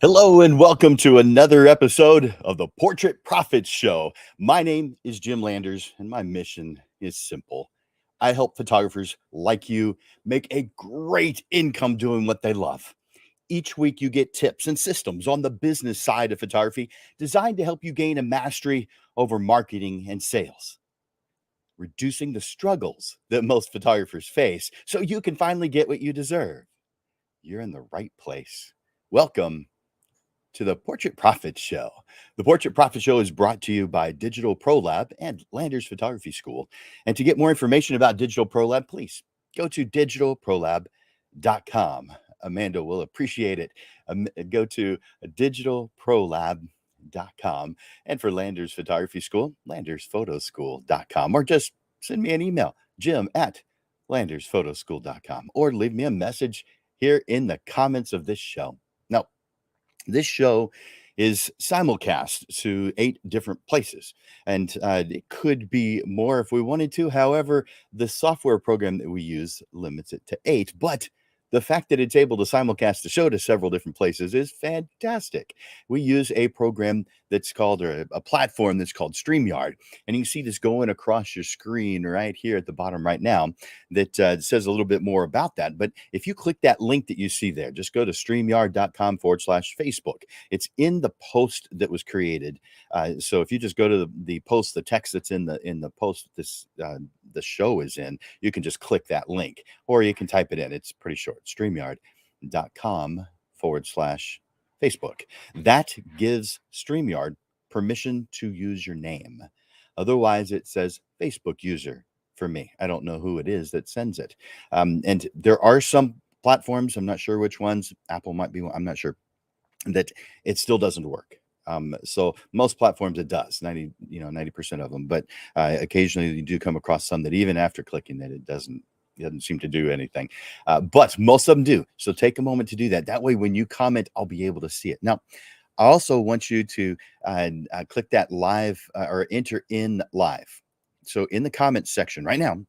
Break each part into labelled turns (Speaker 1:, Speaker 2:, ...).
Speaker 1: Hello and welcome to another episode of the Portrait Profits Show. My name is Jim Landers and my mission is simple. I help photographers like you make a great income doing what they love. Each week you get tips and systems on the business side of photography designed to help you gain a mastery over marketing and sales, reducing the struggles that most photographers face so you can finally get what you deserve. You're in the right place. Welcome to the Portrait Profit Show. The Portrait Profit Show is brought to you by Digital Pro Lab and Landers Photography School. And to get more information about Digital Pro Lab, please go to digitalprolab.com. Amanda will appreciate it. Go to digitalprolab.com. And for Landers Photography School, landersphotoschool.com. Or just send me an email, jim@landersphotoschool.com. Or leave me a message here in the comments of this show. Now, this show is simulcast to 8 different places, and it could be more if we wanted to. However, the software program that we use limits it to 8, but the fact that it's able to simulcast the show to several different places is fantastic. We use a program that's called, or a platform that's called StreamYard, and you can see this going across your screen right here at the bottom right now that says a little bit more about that. But if you click that link that you see there, just go to streamyard.com/Facebook. It's in the post that was created. So if you just go to the post, the text that's in the post this the show is in, you can just click that link, or you can type it in. It's pretty short. Streamyard.com/Facebook. That gives StreamYard permission to use your name. Otherwise, it says Facebook user for me. I don't know who it is that sends it. And there are some platforms, I'm not sure which ones, Apple might be one, I'm not sure, that it still doesn't work. So most platforms it does, 90% of them, but occasionally you do come across some that even after clicking that it doesn't seem to do anything. But most of them do. So take a moment to do that. That way, when you comment, I'll be able to see it. Now, I also want you to click that live or enter in live. So in the comments section right now,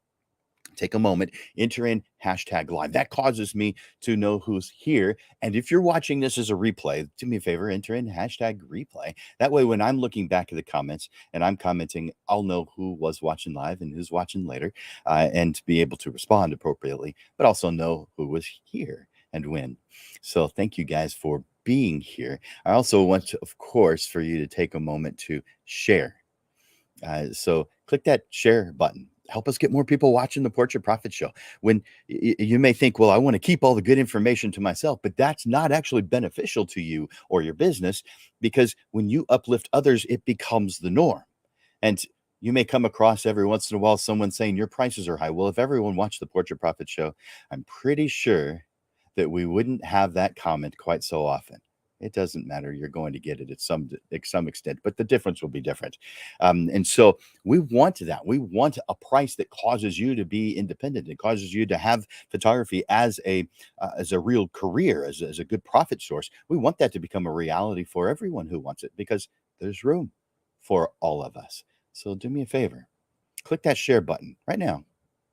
Speaker 1: take a moment, enter in #live. That causes me to know who's here. And if you're watching this as a replay, do me a favor, enter in #replay. That way, when I'm looking back at the comments and I'm commenting, I'll know who was watching live and who's watching later, and be able to respond appropriately, but also know who was here and when. So thank you guys for being here. I also want to, of course, for you to take a moment to share. So click that share button. Help us get more people watching the Portrait Profit Show. When you may think, well, I want to keep all the good information to myself, but that's not actually beneficial to you or your business, because when you uplift others, it becomes the norm. And you may come across every once in a while someone saying your prices are high. Well, if everyone watched the Portrait Profit Show, I'm pretty sure that we wouldn't have that comment quite so often. It doesn't matter. You're going to get it at some extent, but the difference will be different. And so we want that. We want a price that causes you to be independent. It causes you to have photography as a real career, as a good profit source. We want that to become a reality for everyone who wants it, because there's room for all of us. So do me a favor, click that share button right now.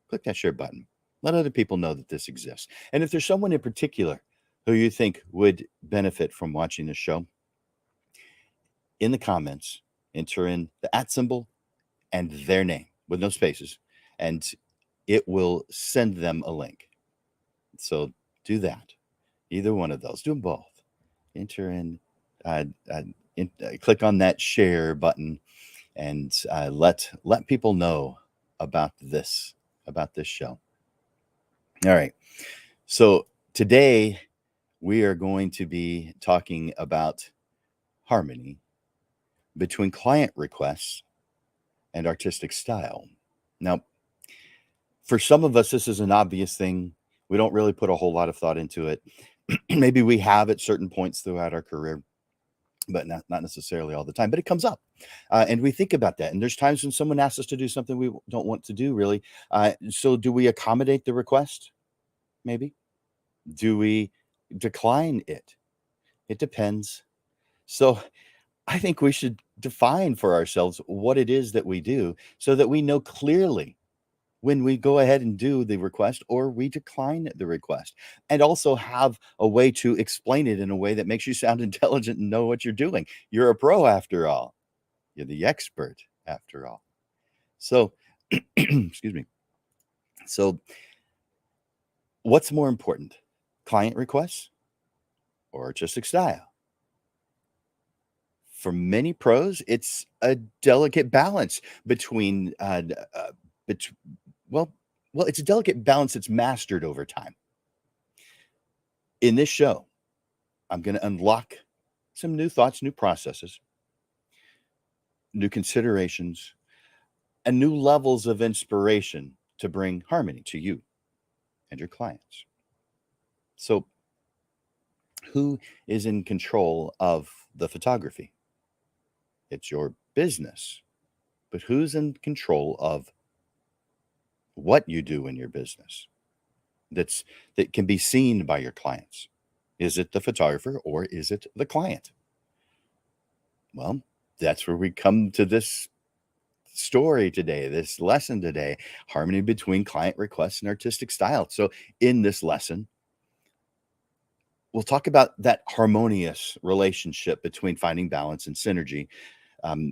Speaker 1: Click that share button. Let other people know that this exists. And if there's someone in particular who you think would benefit from watching this show, in the comments, enter in the @ symbol and their name with no spaces, and it will send them a link. So do that. Either one of those. Do them both. Enter in, click on that share button, and let people know about this show. All right. So today we are going to be talking about harmony between client requests and artistic style. Now, for some of us, this is an obvious thing. We don't really put a whole lot of thought into it. Maybe we have at certain points throughout our career, but not necessarily all the time. But it comes up, and we think about that. And there's times when someone asks us to do something we don't want to do, really. So do we accommodate the request? Maybe. Do we decline it? It depends. So I think we should define for ourselves what it is that we do so that we know clearly when we go ahead and do the request or we decline the request, and also have a way to explain it in a way that makes you sound intelligent and know what you're doing. You're a pro after all. You're the expert after all. So, excuse me. So, what's more important, client requests or artistic style? For many pros, it's a delicate balance between, bet- well, it's a delicate balance that's mastered over time. In this show, I'm going to unlock some new thoughts, new processes, new considerations, and new levels of inspiration to bring harmony to you and your clients. So, who is in control of the photography? It's your business. But who's in control of what you do in your business that can be seen by your clients? Is it the photographer or is it the client? Well, that's where we come to this story today, this lesson today, harmony between client requests and artistic style. So, in this lesson, we'll talk about that harmonious relationship between finding balance and synergy um,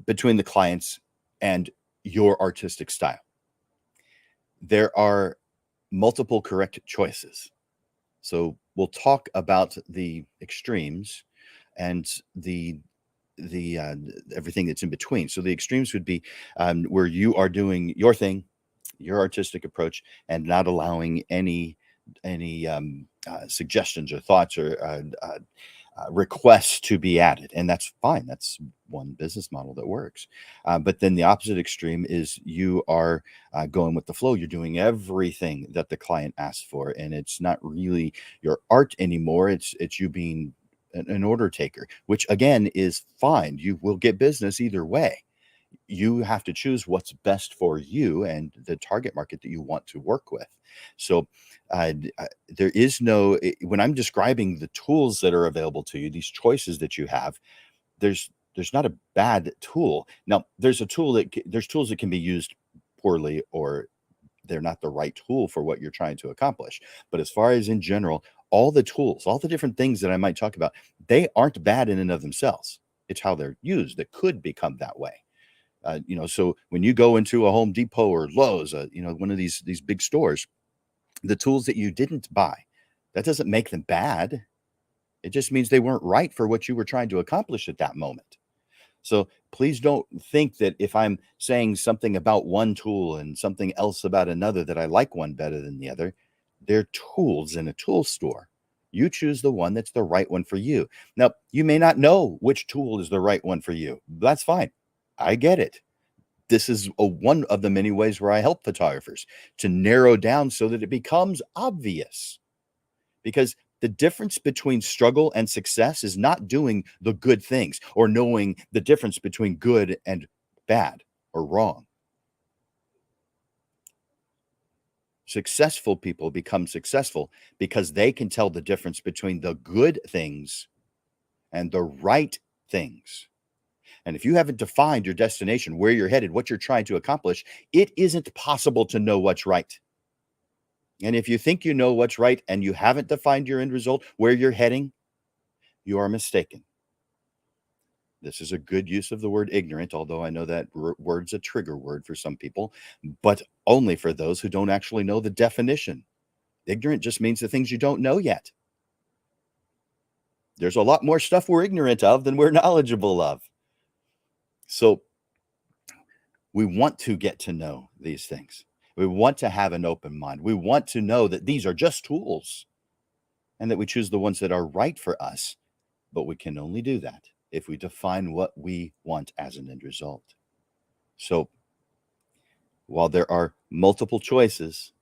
Speaker 1: between the clients and your artistic style. There are multiple correct choices. So, we'll talk about the extremes and the everything that's in between. So the extremes would be where you are doing your thing, your artistic approach, and not allowing any suggestions or thoughts or requests to be added, and that's fine. That's one business model that works. But then the opposite extreme is you are going with the flow. You're doing everything that the client asks for, and it's not really your art anymore. It's you being an order taker, which again is fine. You will get business either way. You have to choose what's best for you and the target market that you want to work with. So, there is no, when I'm describing the tools that are available to you, these choices that you have, there's not a bad tool. Now, there's tools that can be used poorly or they're not the right tool for what you're trying to accomplish. But as far as in general, all the tools, all the different things that I might talk about, they aren't bad in and of themselves. It's how they're used that could become that way. So when you go into a Home Depot or Lowe's, one of these big stores, the tools that you didn't buy, that doesn't make them bad. It just means they weren't right for what you were trying to accomplish at that moment. So please don't think that if I'm saying something about one tool and something else about another that I like one better than the other. They're tools in a tool store. You choose the one that's the right one for you. Now, you may not know which tool is the right one for you. That's fine. I get it. This is one of the many ways where I help photographers to narrow down so that it becomes obvious. Because the difference between struggle and success is not doing the good things or knowing the difference between good and bad or wrong. Successful people become successful because they can tell the difference between the good things and the right things. And if you haven't defined your destination, where you're headed, what you're trying to accomplish, it isn't possible to know what's right. And if you think you know what's right and you haven't defined your end result, where you're heading, you are mistaken. This is a good use of the word ignorant, although I know that word's a trigger word for some people, but only for those who don't actually know the definition. Ignorant just means the things you don't know yet. There's a lot more stuff we're ignorant of than we're knowledgeable of. So we want to get to know these things. We want to have an open mind. We want to know that these are just tools and that we choose the ones that are right for us. But we can only do that if we define what we want as an end result. So while there are multiple choices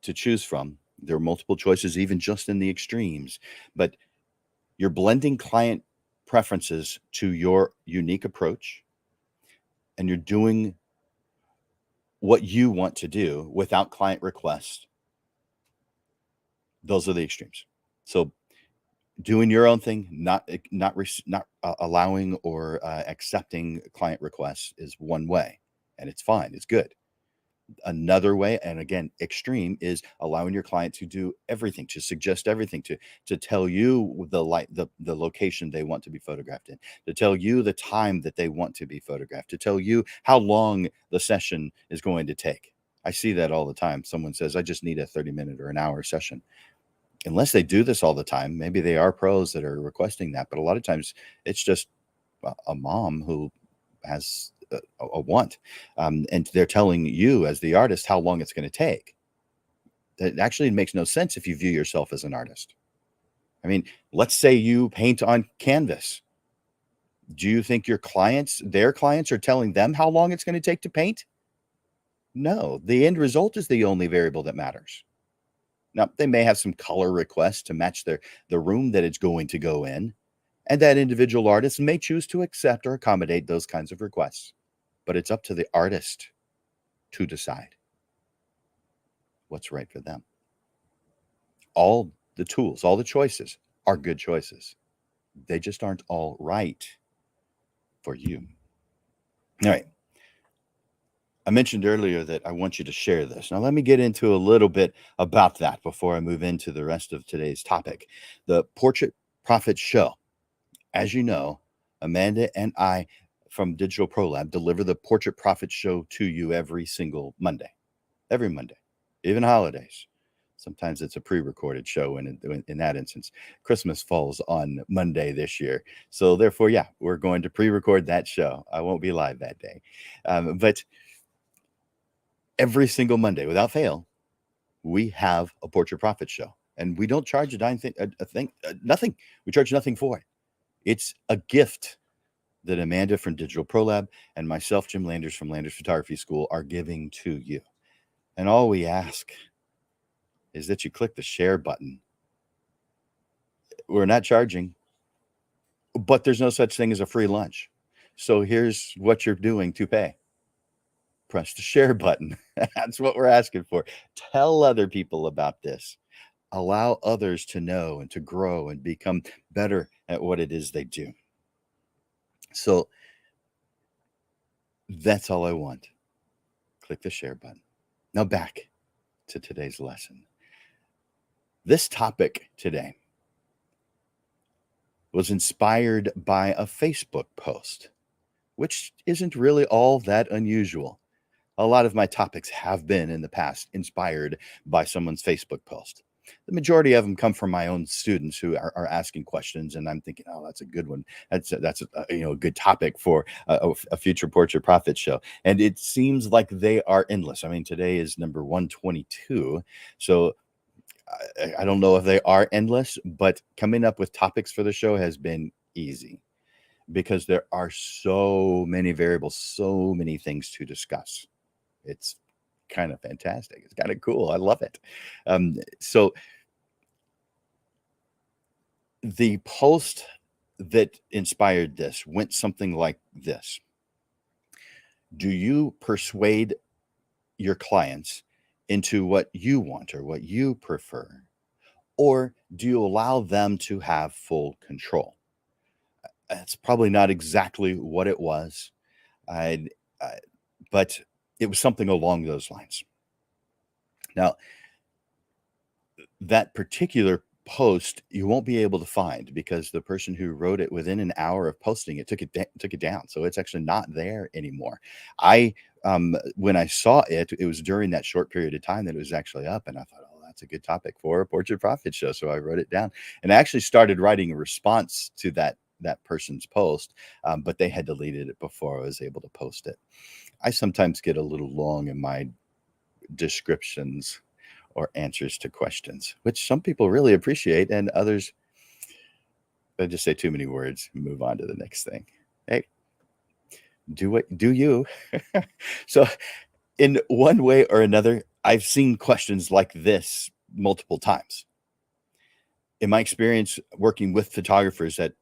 Speaker 1: to choose from, there are multiple choices even just in the extremes, but you're blending client preferences to your unique approach and you're doing what you want to do without client request. Those are the extremes. So doing your own thing, not allowing or accepting client requests is one way, and it's fine. It's good. Another way, and again, extreme, is allowing your client to do everything, to suggest everything, to tell you the location they want to be photographed in, to tell you the time that they want to be photographed, to tell you how long the session is going to take. I see that all the time. Someone says, I just need a 30-minute or an hour session. Unless they do this all the time, maybe they are pros that are requesting that, but a lot of times it's just a mom who has a want, and they're telling you as the artist how long it's going to take. That actually makes no sense if you view yourself as an artist. I mean, let's say you paint on canvas. Do you think their clients are telling them how long it's going to take to paint? No, the end result is the only variable that matters. Now, they may have some color requests to match the room that it's going to go in, and that individual artist may choose to accept or accommodate those kinds of requests. But it's up to the artist to decide what's right for them. All the tools, all the choices are good choices. They just aren't all right for you. All right. I mentioned earlier that I want you to share this. Now, let me get into a little bit about that before I move into the rest of today's topic. The Portrait Profit Show. As you know, Amanda and I from Digital Pro Lab deliver the Portrait Profit Show to you every single Monday. Every Monday, even holidays. Sometimes it's a pre-recorded show, and in that instance, Christmas falls on Monday this year. So therefore, yeah, we're going to pre-record that show. I won't be live that day. But every single Monday, without fail, we have a Portrait Profit Show. And we don't charge nothing. We charge nothing for it. It's a gift that Amanda from Digital Pro Lab and myself, Jim Landers from Landers Photography School, are giving to you. And all we ask is that you click the share button. We're not charging, but there's no such thing as a free lunch. So here's what you're doing to pay. Press the share button. That's what we're asking for. Tell other people about this. Allow others to know and to grow and become better at what it is they do. So that's all I want. Click the share button. Now back to today's lesson. This topic today was inspired by a Facebook post, which isn't really all that unusual. A lot of my topics have been in the past inspired by someone's Facebook post. The majority of them come from my own students who are asking questions, and I'm thinking, oh, that's a good one. That's a good topic for a future Portrait Profit Show. And it seems like they are endless. I mean, today is number 122, so I don't know if they are endless, but coming up with topics for the show has been easy because there are so many variables, so many things to discuss. It's kind of fantastic. It's kind of cool. I love it. So the post that inspired this went something like this. Do you persuade your clients into what you want or what you prefer? Or do you allow them to have full control? That's probably not exactly what it was, I, but it was something along those lines. Now, that particular post you won't be able to find because the person who wrote it within an hour of posting it took it down, so it's actually not there anymore. When I saw it, it was during that short period of time that it was actually up, and I thought, oh, that's a good topic for a Portrait Profit Show, so I wrote it down, and I actually started writing a response to that person's post, but they had deleted it before I was able to post it. I sometimes get a little long in my descriptions or answers to questions, which some people really appreciate, and others, they just say too many words and move on to the next thing. Hey, do you. So in one way or another, I've seen questions like this multiple times. In my experience working with photographers at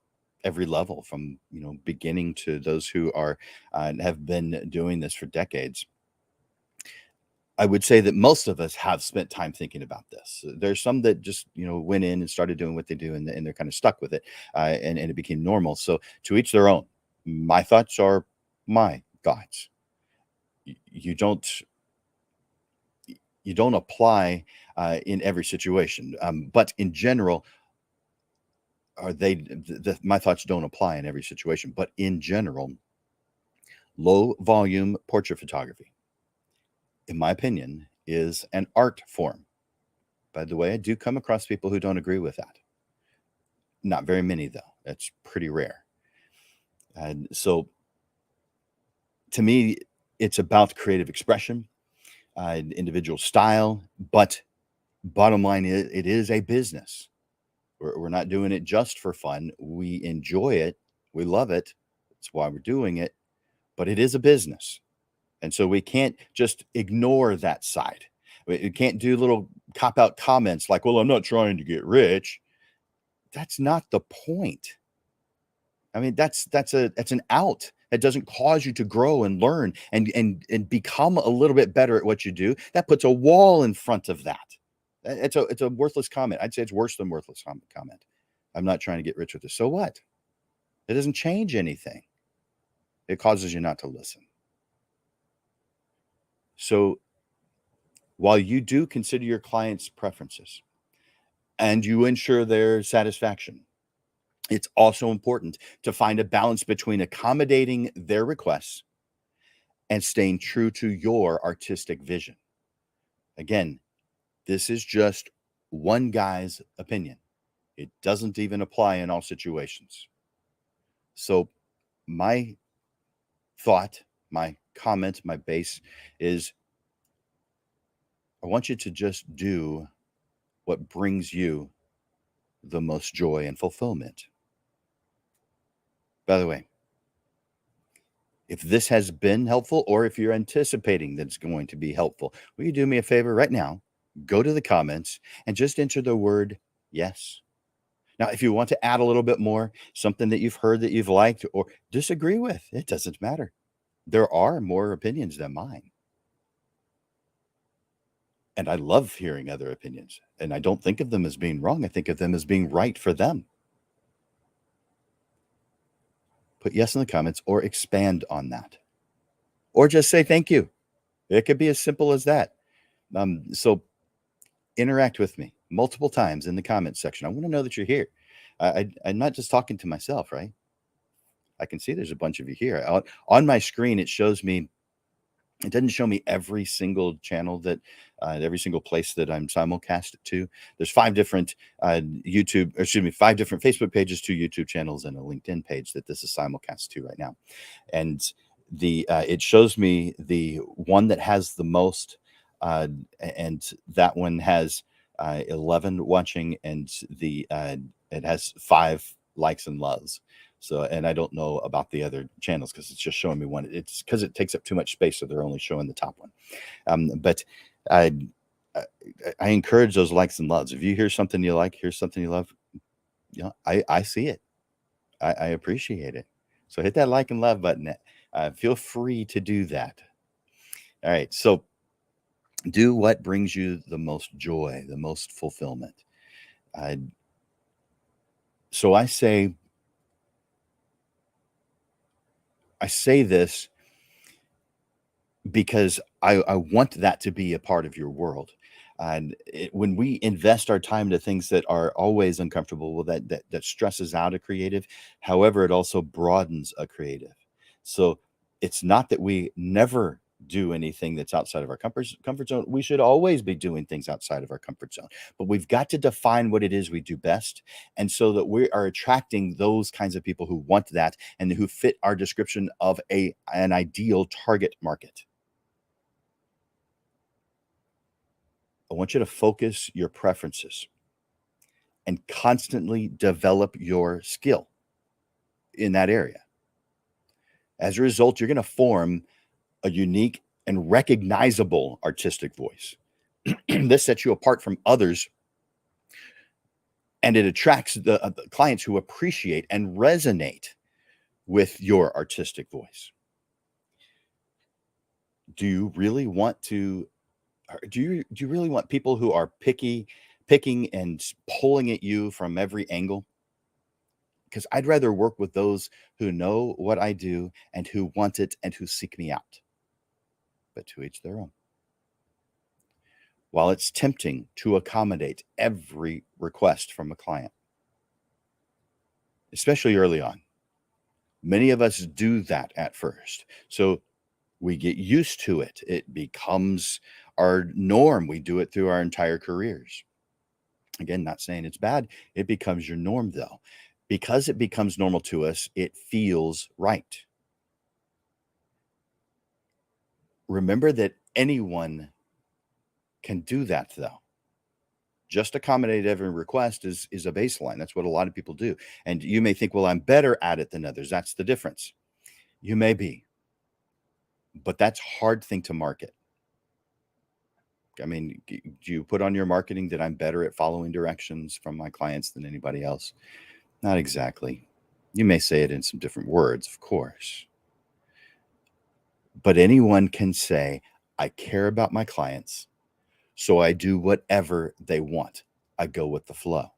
Speaker 1: every level, from beginning to those who are have been doing this for decades, I would say that most of us have spent time thinking about this. There's some that just, went in and started doing what they do, and they're kind of stuck with it, and it became normal. So to each their own. My thoughts are my thoughts. you don't apply in every situation, but in general, my thoughts don't apply in every situation, but in general, low volume portrait photography, in my opinion, is an art form. By the way, I do come across people who don't agree with that. Not very many, though. That's pretty rare. And so, to me, it's about creative expression, individual style, but bottom line is it is a business. We're not doing it just for fun. We enjoy it. We love it. That's why we're doing it. But it is a business. And so we can't just ignore that side. We can't do little cop out comments like, well, I'm not trying to get rich. That's not the point. I mean, that's an out. That doesn't cause you to grow and learn and become a little bit better at what you do. That puts a wall in front of that. It's a worthless comment. I'd say it's worse than worthless comment. I'm not trying to get rich with this. So what? It doesn't change anything. It causes you not to listen. So while you do consider your clients' preferences and you ensure their satisfaction, it's also important to find a balance between accommodating their requests and staying true to your artistic vision. Again, this is just one guy's opinion. It doesn't even apply in all situations. So, my thought, my comment, my base is I want you to just do what brings you the most joy and fulfillment. By the way, if this has been helpful or if you're anticipating that it's going to be helpful, will you do me a favor right now? Go to the comments and just enter the word yes. Now, if you want to add a little bit more, something that you've heard that you've liked or disagree with, it doesn't matter. There are more opinions than mine. And I love hearing other opinions. And I don't think of them as being wrong. I think of them as being right for them. Put yes in the comments or expand on that. Or just say thank you. It could be as simple as that. So interact with me multiple times in the comments section. I want to know that you're here. I'm not just talking to myself, right? I can see there's a bunch of you here. On my screen, it shows me, it doesn't show me every single channel that, every single place that I'm simulcast to. There's 5 different five different Facebook pages, 2 YouTube channels, and a LinkedIn page that this is simulcast to right now. And it shows me the one that has the most, and that one has 11 watching, and it has 5 likes and loves. So, and I don't know about the other channels because it's just showing me one. It's because it takes up too much space, so they're only showing the top one. But I encourage those likes and loves. If you hear something you like, hear something you love, I see it. I appreciate it. So hit that like and love button. Feel free to do that. All right. So do what brings you the most joy, the most fulfillment. So I say this because I want that to be a part of your world. And when we invest our time to things that are always uncomfortable, well, that stresses out a creative. However, it also broadens a creative. So it's not that we never do anything that's outside of our comfort zone. We should always be doing things outside of our comfort zone, but we've got to define what it is we do best. And so that we are attracting those kinds of people who want that and who fit our description of an ideal target market. I want you to focus your preferences and constantly develop your skill in that area. As a result, you're going to form a unique and recognizable artistic voice. This sets you apart from others, and it attracts the clients who appreciate and resonate with your artistic voice. Do you really want people who are picking and pulling at you from every angle? Because I'd rather work with those who know what I do and who want it and who seek me out. but to each their own. While it's tempting to accommodate every request from a client, especially early on, many of us do that at first. So we get used to it. It becomes our norm. We do it through our entire careers. Again, not saying it's bad. It becomes your norm, though. Because it becomes normal to us, it feels right. Remember that anyone can do that, though. Just accommodate every request is a baseline. That's what a lot of people do. And you may think, well, I'm better at it than others. That's the difference. You may be, but that's a hard thing to market. I mean, do you put on your marketing that I'm better at following directions from my clients than anybody else? Not exactly. You may say it in some different words, of course. But anyone can say, I care about my clients, so I do whatever they want. I go with the flow.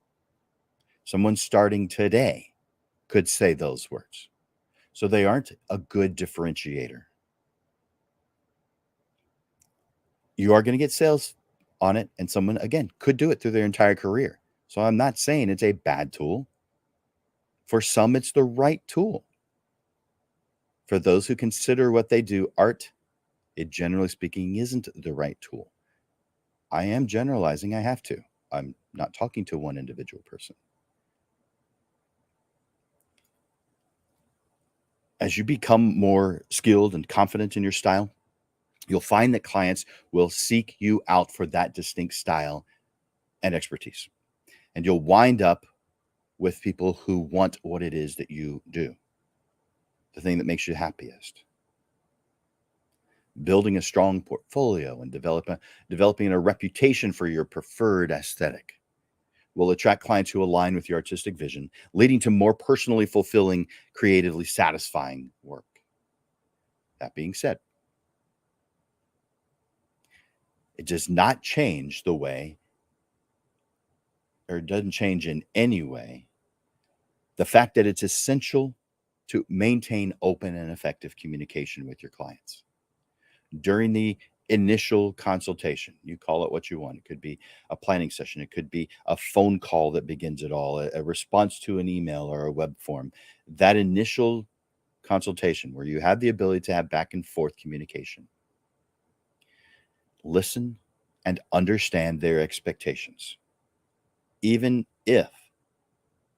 Speaker 1: Someone starting today could say those words. So they aren't a good differentiator. You are going to get sales on it, and someone, again, could do it through their entire career. So I'm not saying it's a bad tool. For some, it's the right tool. For those who consider what they do art, it generally speaking isn't the right tool. I am generalizing, I have to. I'm not talking to one individual person. As you become more skilled and confident in your style, you'll find that clients will seek you out for that distinct style and expertise. And you'll wind up with people who want what it is that you do, the thing that makes you happiest. Building a strong portfolio and developing a reputation for your preferred aesthetic will attract clients who align with your artistic vision, leading to more personally fulfilling, creatively satisfying work. That being said, it does not change the way, or it doesn't change in any way, the fact that it's essential to maintain open and effective communication with your clients. During the initial consultation, you call it what you want. It could be a planning session. It could be a phone call that begins it all, a response to an email or a web form. That initial consultation where you have the ability to have back and forth communication. Listen and understand their expectations, even if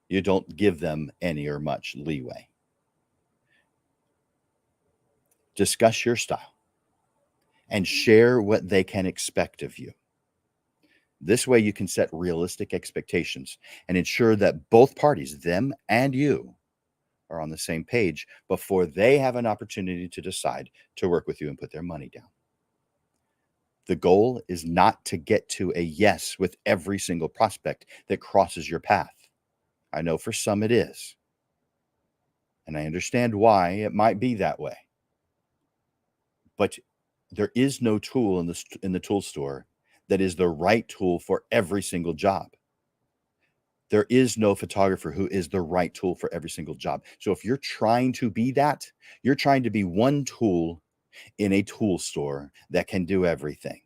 Speaker 1: you don't give them any or much leeway. Discuss your style and share what they can expect of you. This way, you can set realistic expectations and ensure that both parties, them and you, are on the same page before they have an opportunity to decide to work with you and put their money down. The goal is not to get to a yes with every single prospect that crosses your path. I know for some it is, and I understand why it might be that way. But there is no tool in the tool store that is the right tool for every single job. There is no photographer who is the right tool for every single job. So if you're trying to be that, you're trying to be one tool in a tool store that can do everything.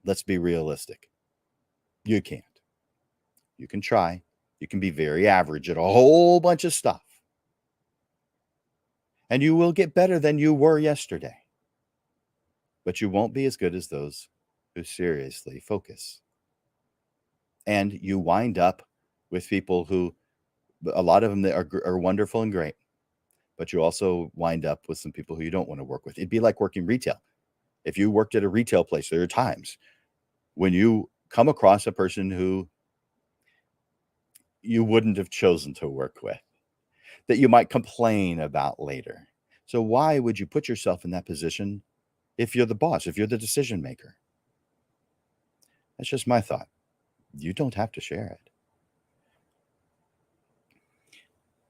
Speaker 1: Let's be realistic. You can't. You can try. You can be very average at a whole bunch of stuff. And you will get better than you were yesterday. But you won't be as good as those who seriously focus. And you wind up with people who, a lot of them that are wonderful and great, but you also wind up with some people who you don't want to work with. It'd be like working retail. If you worked at a retail place, there are times when you come across a person who you wouldn't have chosen to work with, that you might complain about later. So why would you put yourself in that position if you're the boss, if you're the decision maker? That's just my thought. You don't have to share it.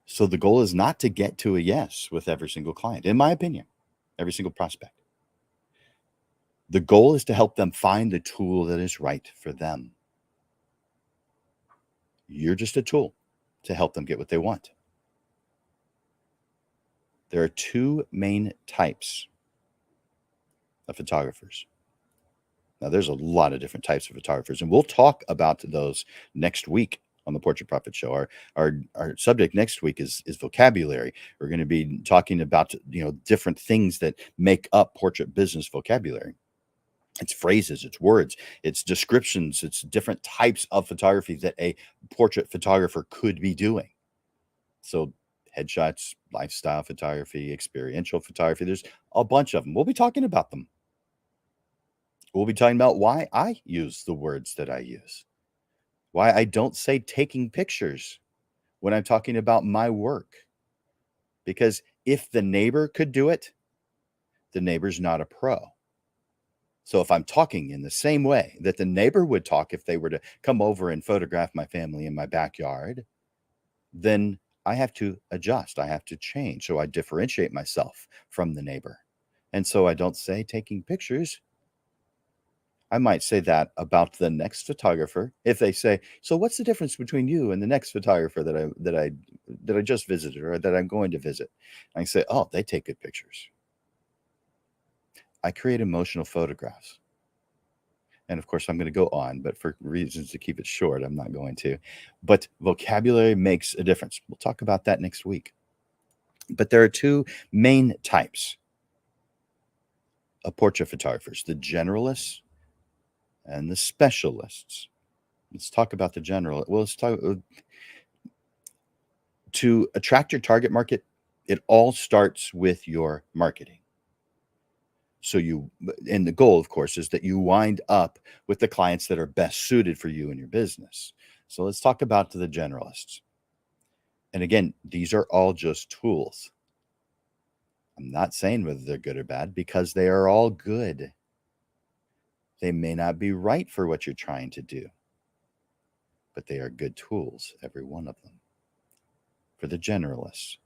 Speaker 1: So the goal is not to get to a yes with every single client, in my opinion, every single prospect. The goal is to help them find the tool that is right for them. You're just a tool to help them get what they want. There are two main types of photographers. Now, there's a lot of different types of photographers, and we'll talk about those next week on the Portrait Profit Show. Our subject next week is vocabulary. We're going to be talking about different things that make up portrait business vocabulary. It's phrases, it's words, it's descriptions, it's different types of photography that a portrait photographer could be doing. So headshots, lifestyle photography, experiential photography, there's a bunch of them. We'll be talking about them. We'll be talking about why I use the words that I use, why I don't say taking pictures when I'm talking about my work. Because if the neighbor could do it, the neighbor's not a pro. So if I'm talking in the same way that the neighbor would talk if they were to come over and photograph my family in my backyard, then I have to adjust. I have to change. So I differentiate myself from the neighbor. And so I don't say taking pictures. I might say that about the next photographer. If they say, "So what's the difference between you and the next photographer that I just visited or that I'm going to visit?" I say, "Oh, they take good pictures. I create emotional photographs." And of course, I'm going to go on, but for reasons to keep it short, I'm not going to. But vocabulary makes a difference. We'll talk about that next week. But there are two main types of portrait photographers: the generalists and the specialists. Let's talk about the general. Well, let's talk to attract your target market. It all starts with your marketing. So and the goal, of course, is that you wind up with the clients that are best suited for you and your business. So let's talk about the generalists. And again, these are all just tools. I'm not saying whether they're good or bad because they are all good. They may not be right for what you're trying to do, but they are good tools, every one of them. For the generalists,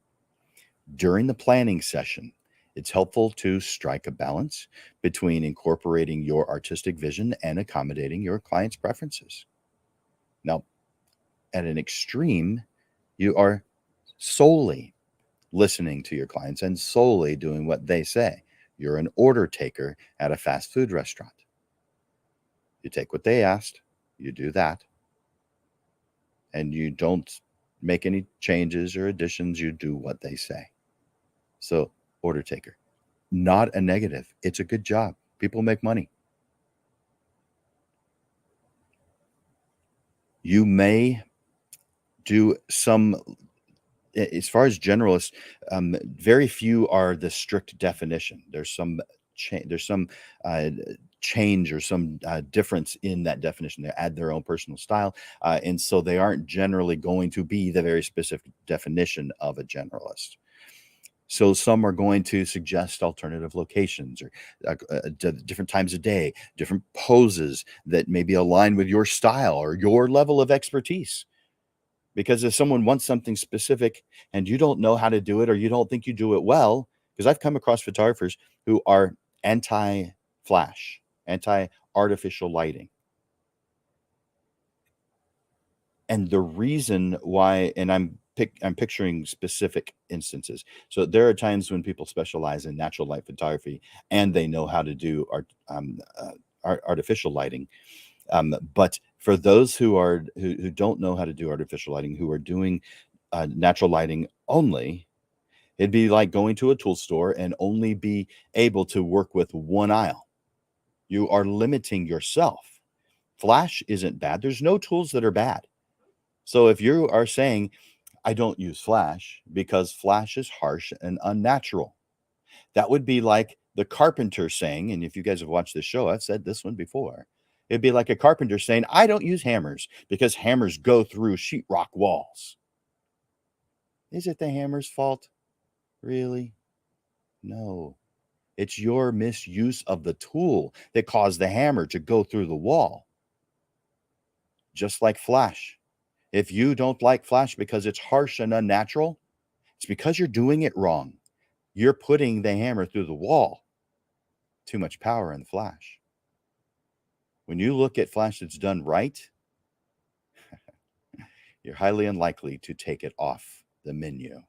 Speaker 1: during the planning session, it's helpful to strike a balance between incorporating your artistic vision and accommodating your client's preferences. Now, at an extreme, you are solely listening to your clients and solely doing what they say. You're an order taker at a fast food restaurant. You take what they asked, you do that, and you don't make any changes or additions. You do what they say. So, order taker. Not a negative. It's a good job. People make money. You may do some, as far as generalists, very few are the strict definition. There's some change or some difference in that definition. They add their own personal style, and so they aren't generally going to be the very specific definition of a generalist. So some are going to suggest alternative locations or different times of day, different poses that maybe align with your style or your level of expertise. Because if someone wants something specific and you don't know how to do it or you don't think you do it well, because I've come across photographers who are anti-flash, anti-artificial lighting. And the reason why, and I'm picturing specific instances. So there are times when people specialize in natural light photography and they know how to do artificial lighting. But for those who don't know how to do artificial lighting, who are doing natural lighting only, it'd be like going to a tool store and only be able to work with one aisle. You are limiting yourself. Flash isn't bad. There's no tools that are bad. So if you are saying, "I don't use flash because flash is harsh and unnatural," that would be like the carpenter saying, and if you guys have watched this show, I've said this one before. It'd be like a carpenter saying, "I don't use hammers because hammers go through sheetrock walls." Is it the hammer's fault? Really? No. It's your misuse of the tool that caused the hammer to go through the wall. Just like flash. If you don't like flash because it's harsh and unnatural, it's because you're doing it wrong. You're putting the hammer through the wall. Too much power in the flash. When you look at flash that's done right, you're highly unlikely to take it off the menu.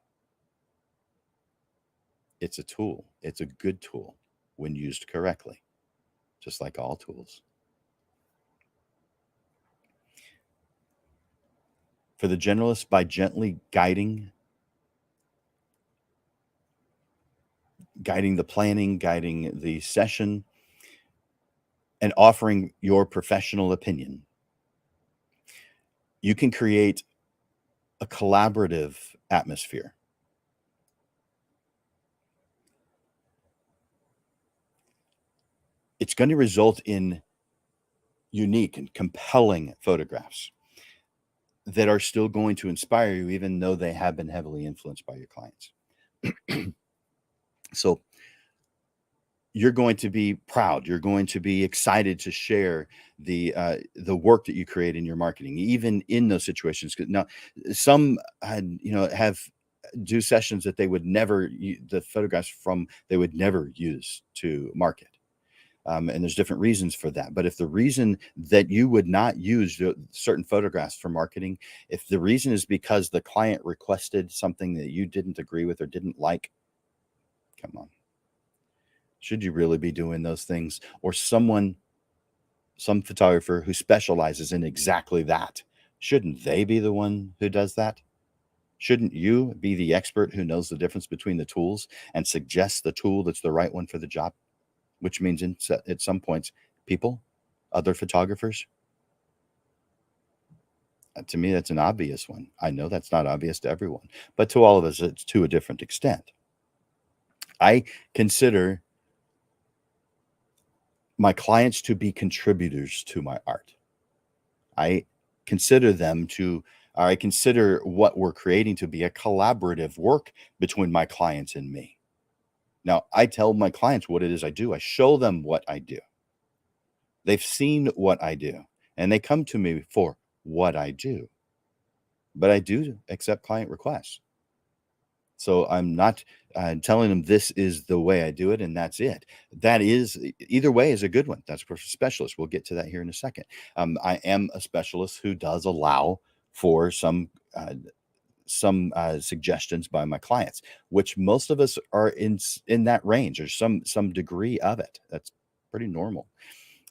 Speaker 1: It's a tool. It's a good tool when used correctly. just like all tools. For the generalist, by gently guiding the planning, guiding the session, and offering your professional opinion, you can create a collaborative atmosphere. It's going to result in unique and compelling photographs that are still going to inspire you, even though they have been heavily influenced by your clients. So you're going to be proud. You're going to be excited to share the work that you create in your marketing, even in those situations. Now, some have do sessions that they would never the photographs from they would never use to market. And there's different reasons for that. But if the reason that you would not use certain photographs for marketing, if the reason is because the client requested something that you didn't agree with or didn't like, come on. Should you really be doing those things? Or some photographer who specializes in exactly that, shouldn't they be the one who does that? Shouldn't you be the expert who knows the difference between the tools and suggests the tool that's the right one for the job? Which means at some points, people, other photographers. To me, that's an obvious one. I know that's not obvious to everyone, but to all of us, it's to a different extent. I consider my clients to be contributors to my art. I consider what we're creating to be a collaborative work between my clients and me. Now, I tell my clients what it is I do. I show them what I do. They've seen what I do, and they come to me for what I do. But I do accept client requests. So I'm not telling them this is the way I do it and that's it. That is, either way is a good one. That's for specialists. We'll get to that here in a second. I am a specialist who does allow for some suggestions by my clients, which most of us are in that range or some degree of it. That's pretty normal.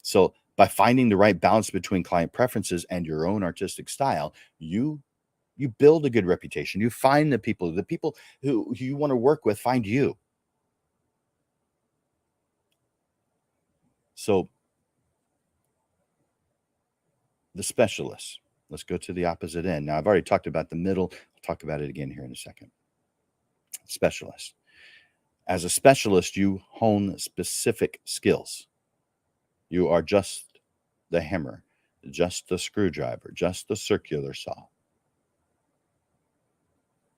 Speaker 1: So by finding the right balance between client preferences and your own artistic style, you build a good reputation. You find the people who you want to work with find you. So the specialists, let's go to the opposite end. Now I've already talked about the middle. I'll talk about it again here in a second. Specialist. As a specialist, you hone specific skills. You are just the hammer, just the screwdriver, just the circular saw.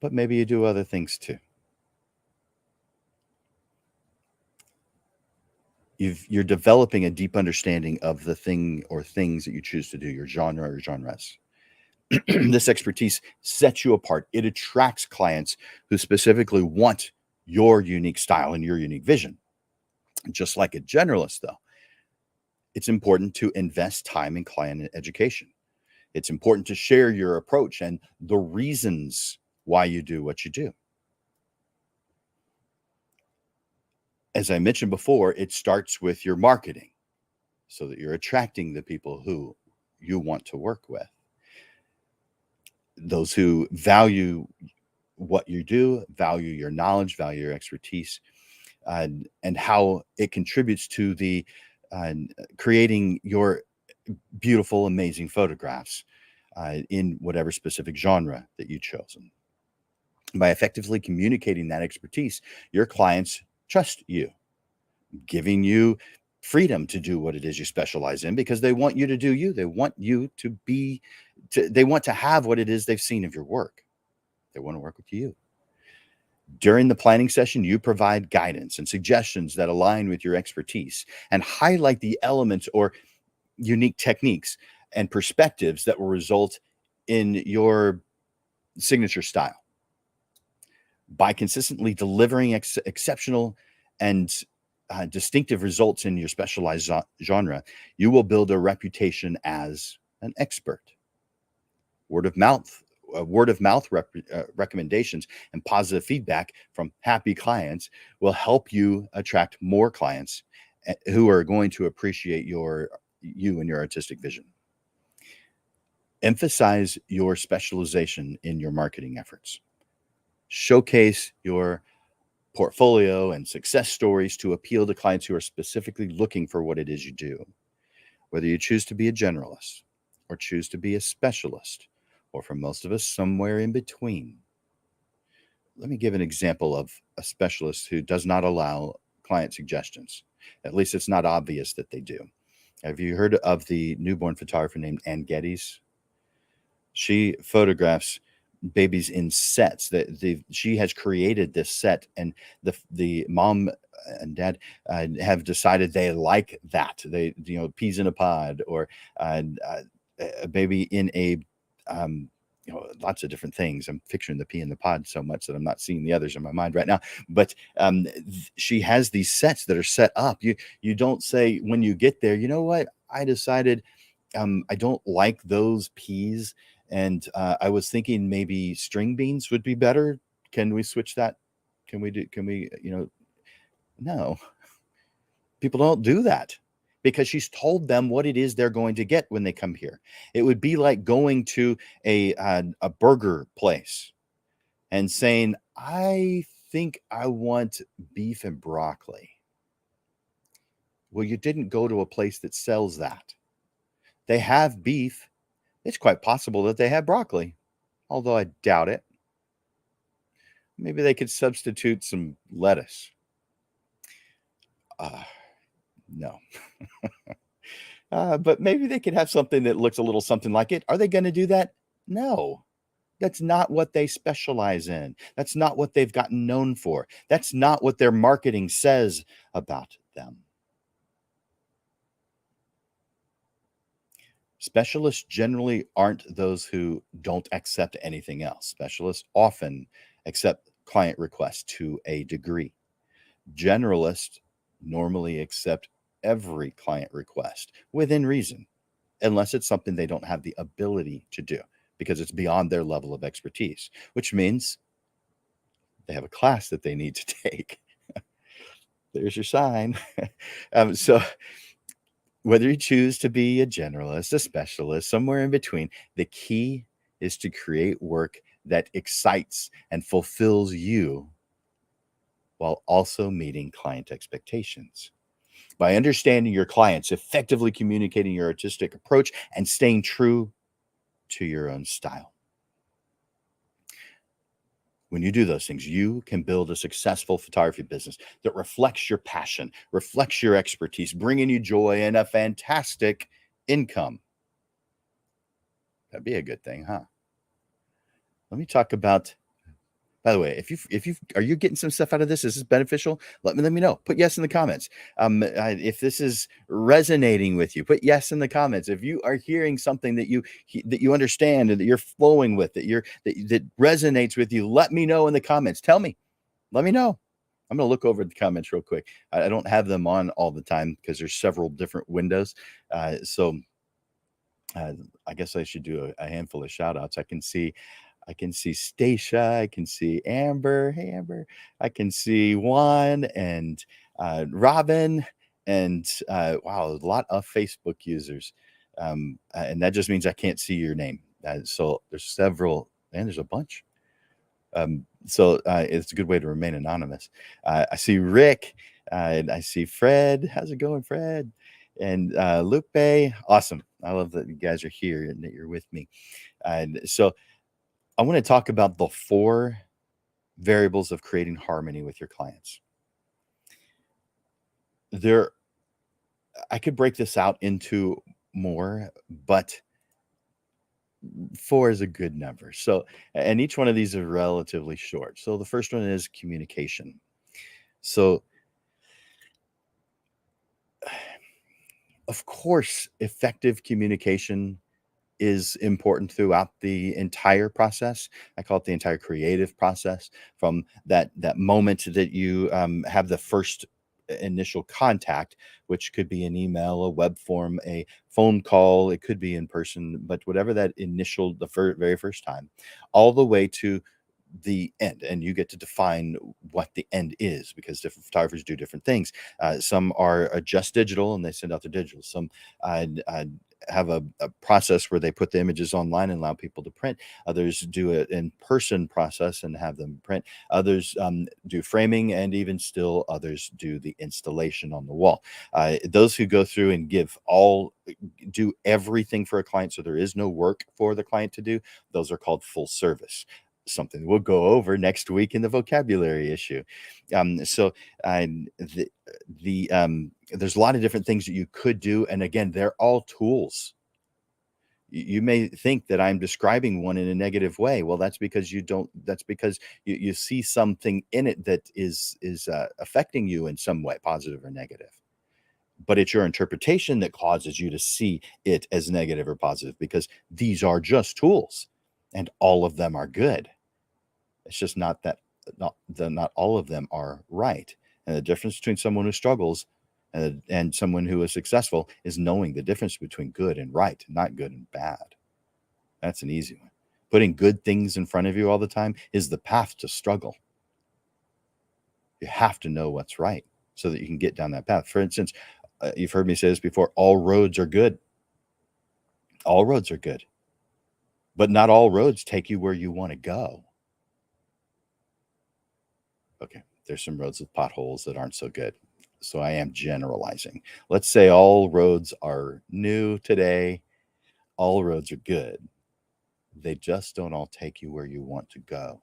Speaker 1: But maybe you do other things too. You're developing a deep understanding of the thing or things that you choose to do, your genre or genres. This expertise sets you apart. It attracts clients who specifically want your unique style and your unique vision. Just like a generalist, though, it's important to invest time in client education. It's important to share your approach and the reasons why you do what you do. As I mentioned before, it starts with your marketing so that you're attracting the people who you want to work with. Those who value what you do, value your knowledge, value your expertise, and how it contributes to the creating your beautiful, amazing photographs in whatever specific genre that you've chosen. By effectively communicating that expertise, your clients trust you, giving you freedom to do what it is you specialize in because they want you to do you. They want you they want to have what it is they've seen of your work. They want to work with you. During the planning session, you provide guidance and suggestions that align with your expertise and highlight the elements or unique techniques and perspectives that will result in your signature style. By consistently delivering exceptional and distinctive results in your specialized genre, you will build a reputation as an expert. Word of mouth recommendations and positive feedback from happy clients will help you attract more clients who are going to appreciate you and your artistic vision. Emphasize your specialization in your marketing efforts. Showcase your portfolio and success stories to appeal to clients who are specifically looking for what it is you do. Whether you choose to be a generalist or choose to be a specialist, or for most of us, somewhere in between. Let me give an example of a specialist who does not allow client suggestions. At least it's not obvious that they do. Have you heard of the newborn photographer named Ann Geddes? She photographs babies in sets. She has created this set, and the mom and dad have decided they like that. They, peas in a pod, or a baby in a lots of different things. I'm picturing the pea in the pod so much that I'm not seeing the others in my mind right now. But she has these sets that are set up. You don't say when you get there, you know what? I decided I don't like those peas, and I was thinking maybe string beans would be better. Can we switch that? Can we, no. People don't do that because she's told them what it is they're going to get when they come here. It would be like going to a burger place and saying, I think I want beef and broccoli. Well, you didn't go to a place that sells that. They have beef. It's quite possible that they have broccoli, although I doubt it. Maybe they could substitute some lettuce. No. But maybe they could have something that looks a little something like it. Are they going to do that? No. That's not what they specialize in. That's not what they've gotten known for. That's not what their marketing says about them. Specialists generally aren't those who don't accept anything else. Specialists often accept client requests to a degree. Generalists normally accept every client request within reason, unless it's something they don't have the ability to do because it's beyond their level of expertise, which means they have a class that they need to take. There's your sign. So whether you choose to be a generalist, a specialist, somewhere in between, the key is to create work that excites and fulfills you while also meeting client expectations. By understanding your clients, effectively communicating your artistic approach, and staying true to your own style. When you do those things, you can build a successful photography business that reflects your passion, reflects your expertise, bringing you joy and a fantastic income. That'd be a good thing, huh? Let me talk about, by the way, if you are you getting some stuff out of this? Is this beneficial? Let me know. Put yes in the comments. If this is resonating with you, put yes in the comments. If you are hearing something that you understand and that you're flowing with, that resonates with you, let me know in the comments. Tell me. Let me know. I'm going to look over the comments real quick. I don't have them on all the time because there's several different windows. So I guess I should do a handful of shout outs. I can see Stacia. I can see Amber. Hey, Amber. I can see Juan and Robin. And wow, a lot of Facebook users. And that just means I can't see your name. So there's several, and there's a bunch. So it's a good way to remain anonymous. I see Rick. And I see Fred. How's it going, Fred? And Lupe. Awesome. I love that you guys are here and that you're with me. And so I want to talk about the 4 variables of creating harmony with your clients. I could break this out into more, but 4 is a good number. So, and each one of these are relatively short. So the first one is communication. So, of course, effective communication is important throughout the entire process. I call it the entire creative process, from that moment that you have the first initial contact, which could be an email, a web form, a phone call, it could be in person, but whatever that initial, the very first time, all the way to the end, and you get to define what the end is, because different photographers do different things. Some are just digital and they send out the digital. Some have a process where they put the images online and allow people to print. Others do an in-person process and have them print. Others do framing, and even still others do the installation on the wall. Those who go through and do everything for a client, so there is no work for the client to do, those are called full service. Something we'll go over next week in the vocabulary issue. So there's a lot of different things that you could do, and again, they're all tools. You may think that I'm describing one in a negative way. Well, that's because you don't. That's because you see something in it that is affecting you in some way, positive or negative. But it's your interpretation that causes you to see it as negative or positive, because these are just tools, and all of them are good. It's just not that not all of them are right. And the difference between someone who struggles and someone who is successful is knowing the difference between good and right, not good and bad. That's an easy one. Putting good things in front of you all the time is the path to struggle. You have to know what's right so that you can get down that path. For instance, you've heard me say this before, all roads are good. All roads are good. But not all roads take you where you want to go. Okay, there's some roads with potholes that aren't so good. So I am generalizing. Let's say all roads are new today. All roads are good. They just don't all take you where you want to go.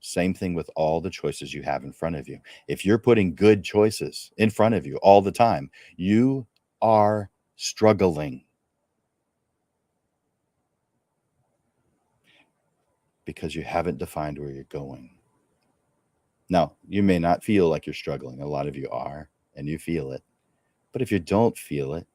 Speaker 1: Same thing with all the choices you have in front of you. If you're putting good choices in front of you all the time, you are struggling, because you haven't defined where you're going. Now, you may not feel like you're struggling. A lot of you are, and you feel it. But if you don't feel it,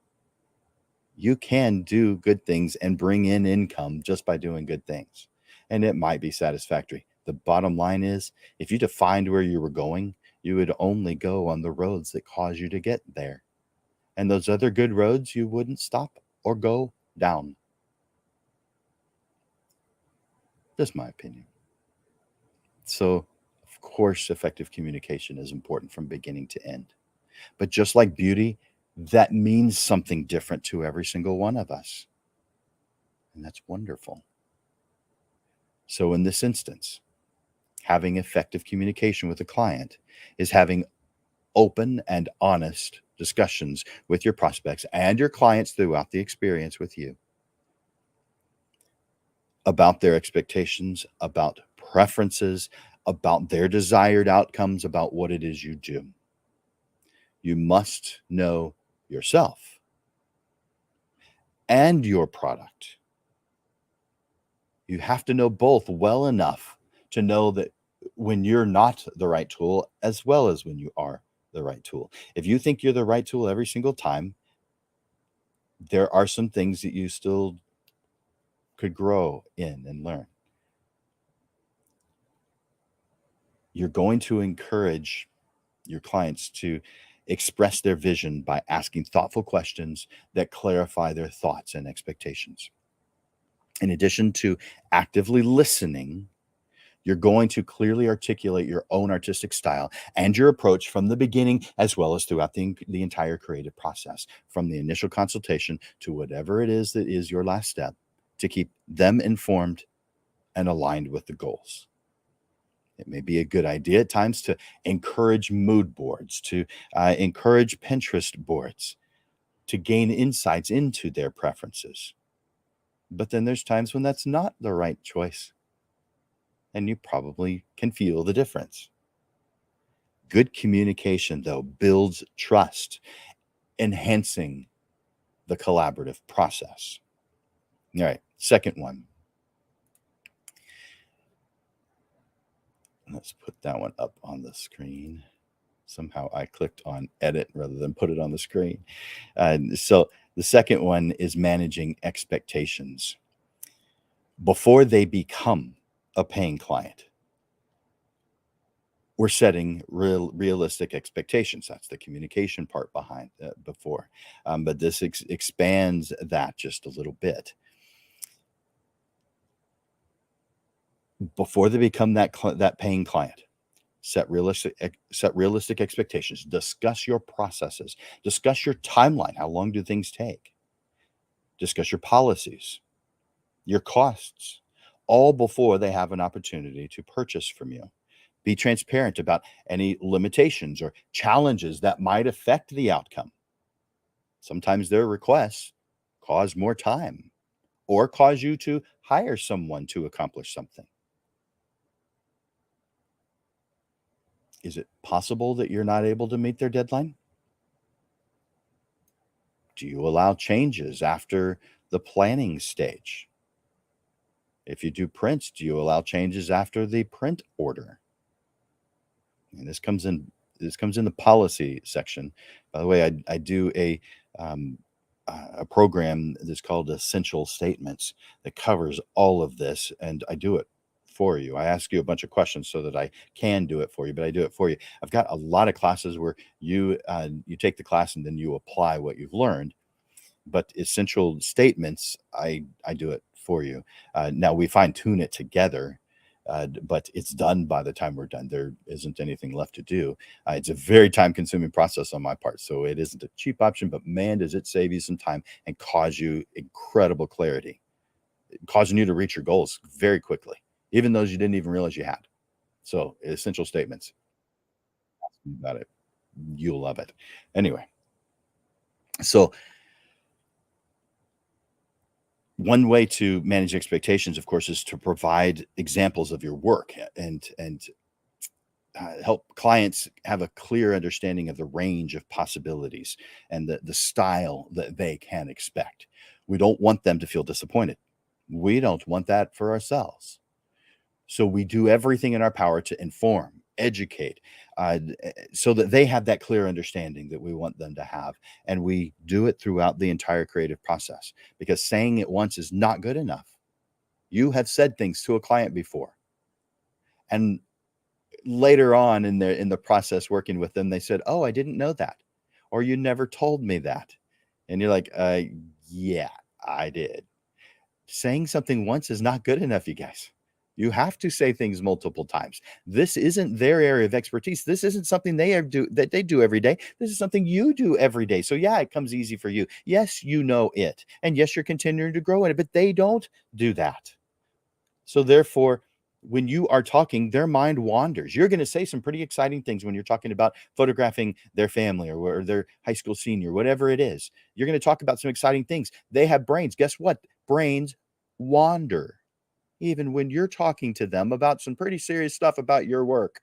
Speaker 1: you can do good things and bring in income just by doing good things. And it might be satisfactory. The bottom line is, if you defined where you were going, you would only go on the roads that cause you to get there. And those other good roads, you wouldn't stop or go down. Just my opinion. So, of course, effective communication is important from beginning to end. But just like beauty, that means something different to every single one of us. And that's wonderful. So, in this instance, having effective communication with a client is having open and honest discussions with your prospects and your clients throughout the experience with you about their expectations, about preferences, about their desired outcomes, about what it is you do. You must know yourself and your product. You have to know both well enough to know that when you're not the right tool, as well as when you are the right tool. If you think you're the right tool every single time, there are some things that you still could grow in and learn. You're going to encourage your clients to express their vision by asking thoughtful questions that clarify their thoughts and expectations. In addition to actively listening, you're going to clearly articulate your own artistic style and your approach from the beginning, as well as throughout the entire creative process, from the initial consultation to whatever it is that is your last step, to keep them informed and aligned with the goals. It may be a good idea at times to encourage mood boards, to encourage Pinterest boards, to gain insights into their preferences. But then there's times when that's not the right choice, and you probably can feel the difference. Good communication, though, builds trust, enhancing the collaborative process. All right, second one. Let's put that one up on the screen. Somehow I clicked on edit rather than put it on the screen. So the second one is managing expectations before they become a paying client. We're setting realistic expectations. That's the communication part behind before. But this expands that just a little bit. before they become that paying client. Set realistic expectations. Discuss your processes. Discuss your timeline. How long do things take? Discuss your policies, your costs, all before they have an opportunity to purchase from you. Be transparent about any limitations or challenges that might affect the outcome. Sometimes their requests cause more time or cause you to hire someone to accomplish something. Is it possible that you're not able to meet their deadline? Do you allow changes after the planning stage? If you do prints, do you allow changes after the print order? And this comes in the policy section. By the way, I do um, a program that's called Essential Statements that covers all of this, and I do it for you. I ask you a bunch of questions so that I can do it for you, but I do it for you. I've got a lot of classes where you take the class and then you apply what you've learned. But essential statements, I do it for you. Now we fine tune it together, but it's done by the time we're done. There isn't anything left to do. It's a very time consuming process on my part, so it isn't a cheap option. But man, does it save you some time and cause you incredible clarity, causing you to reach your goals very quickly, even those you didn't even realize you had. So essential statements. Ask me about it. You'll love it. Anyway, so one way to manage expectations, of course, is to provide examples of your work and help clients have a clear understanding of the range of possibilities and the style that they can expect. We don't want them to feel disappointed. We don't want that for ourselves. So we do everything in our power to inform, educate, so that they have that clear understanding that we want them to have. And we do it throughout the entire creative process because saying it once is not good enough. You have said things to a client before, and later on in the process working with them, they said, "Oh, I didn't know that," or "You never told me that," and you're like, "Yeah, I did." Saying something once is not good enough, you guys. You have to say things multiple times. This isn't their area of expertise. This isn't something they do every day. This is something you do every day. So yeah, it comes easy for you. Yes, you know it. And yes, you're continuing to grow in it, but they don't do that. So therefore, when you are talking, their mind wanders. You're going to say some pretty exciting things when you're talking about photographing their family or their high school senior, whatever it is. You're going to talk about some exciting things. They have brains. Guess what? Brains wander. Even when you're talking to them about some pretty serious stuff about your work,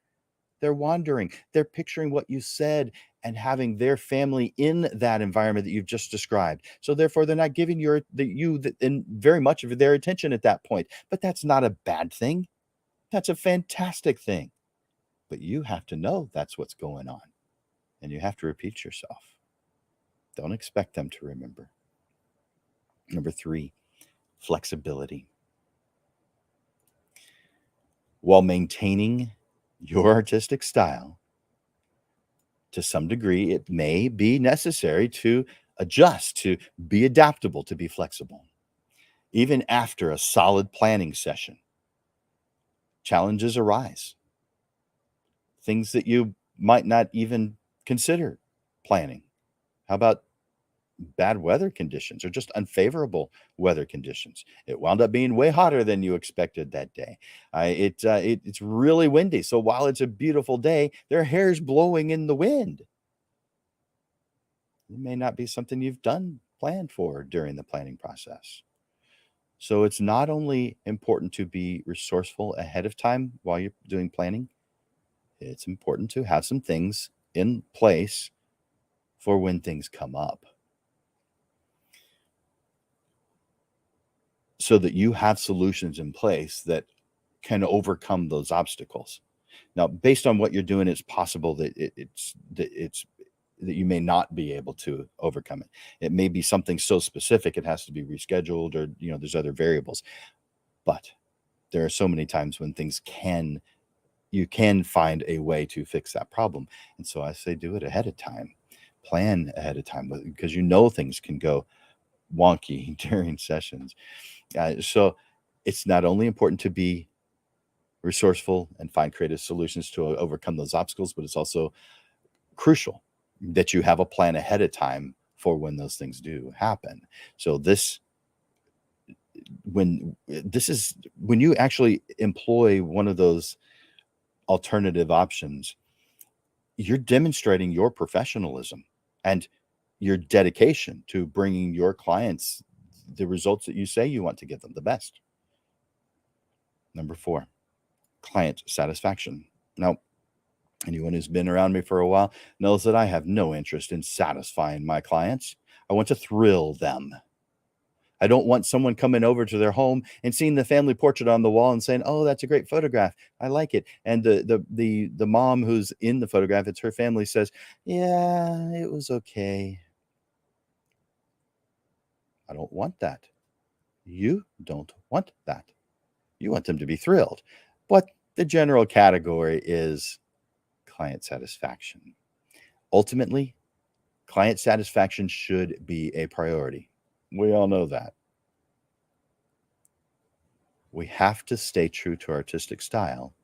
Speaker 1: they're wandering. They're picturing what you said and having their family in that environment that you've just described. So therefore, they're not giving in very much of their attention at that point. But that's not a bad thing. That's a fantastic thing. But you have to know that's what's going on, and you have to repeat yourself. Don't expect them to remember. Number 3, flexibility. While maintaining your artistic style, to some degree, it may be necessary to adjust, to be adaptable, to be flexible. Even after a solid planning session, challenges arise, things that you might not even consider planning. How about bad weather conditions or just unfavorable weather conditions? It wound up being way hotter than you expected that day. It's really windy. So while it's a beautiful day, their hair's blowing in the wind. It may not be something you've planned for during the planning process. So it's not only important to be resourceful ahead of time while you're doing planning, it's important to have some things in place for when things come up so that you have solutions in place that can overcome those obstacles. Now, based on what you're doing, it's possible that that you may not be able to overcome it. It may be something so specific it has to be rescheduled, or there's other variables. But there are so many times when you can find a way to fix that problem. And so I say do it ahead of time. Plan ahead of time because things can go wonky during sessions. So it's not only important to be resourceful and find creative solutions to overcome those obstacles, but it's also crucial that you have a plan ahead of time for when those things do happen. So when you actually employ one of those alternative options, you're demonstrating your professionalism and your dedication to bringing your clients the results that you say you want to give them, the best. Number 4, client satisfaction. Now, anyone who's been around me for a while knows that I have no interest in satisfying my clients. I want to thrill them. I don't want someone coming over to their home and seeing the family portrait on the wall and saying, "Oh, that's a great photograph. I like it." And the mom who's in the photograph, it's her family, says, "Yeah, it was okay." I don't want that. You don't want that. You want them to be thrilled. But the general category is client satisfaction. Ultimately, client satisfaction should be a priority. We all know that. We have to stay true to artistic style.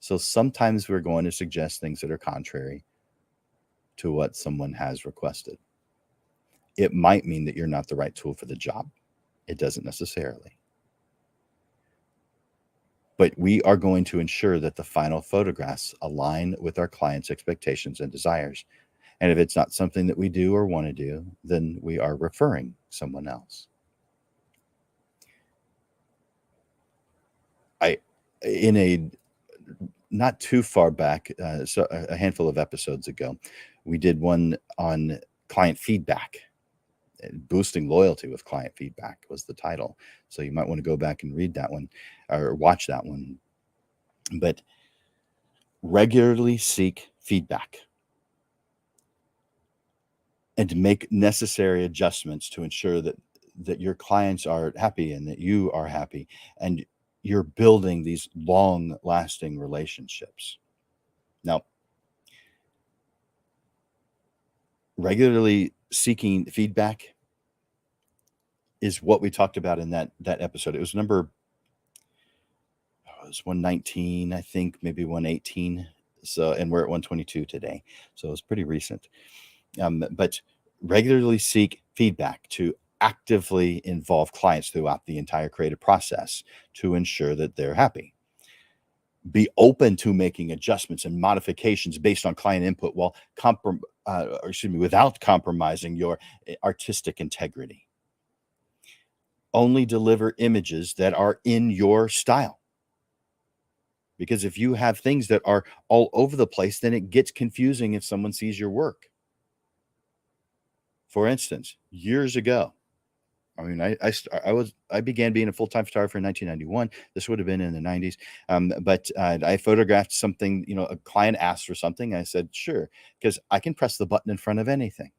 Speaker 1: So sometimes we're going to suggest things that are contrary to what someone has requested. It might mean that you're not the right tool for the job. It doesn't necessarily. But we are going to ensure that the final photographs align with our client's expectations and desires. And if it's not something that we do or want to do, then we are referring someone else. In a not too far back, so a handful of episodes ago, we did one on client feedback. Boosting loyalty with client feedback was the title. So you might want to go back and read that one or watch that one. But regularly seek feedback and make necessary adjustments to ensure that your clients are happy and that you are happy and you're building these long lasting relationships. Now, regularly seeking feedback is what we talked about in that episode. It was 119, I think, maybe 118. So, and we're at 122 today. So it's pretty recent. But regularly seek feedback to actively involve clients throughout the entire creative process to ensure that they're happy. Be open to making adjustments and modifications based on client input while without compromising your artistic integrity. Only deliver images that are in your style. Because if you have things that are all over the place, then it gets confusing if someone sees your work. For instance, years ago, I mean, I began being a full-time photographer in 1991. This would have been in the 90s. But I photographed something, a client asked for something. I said, sure, because I can press the button in front of anything.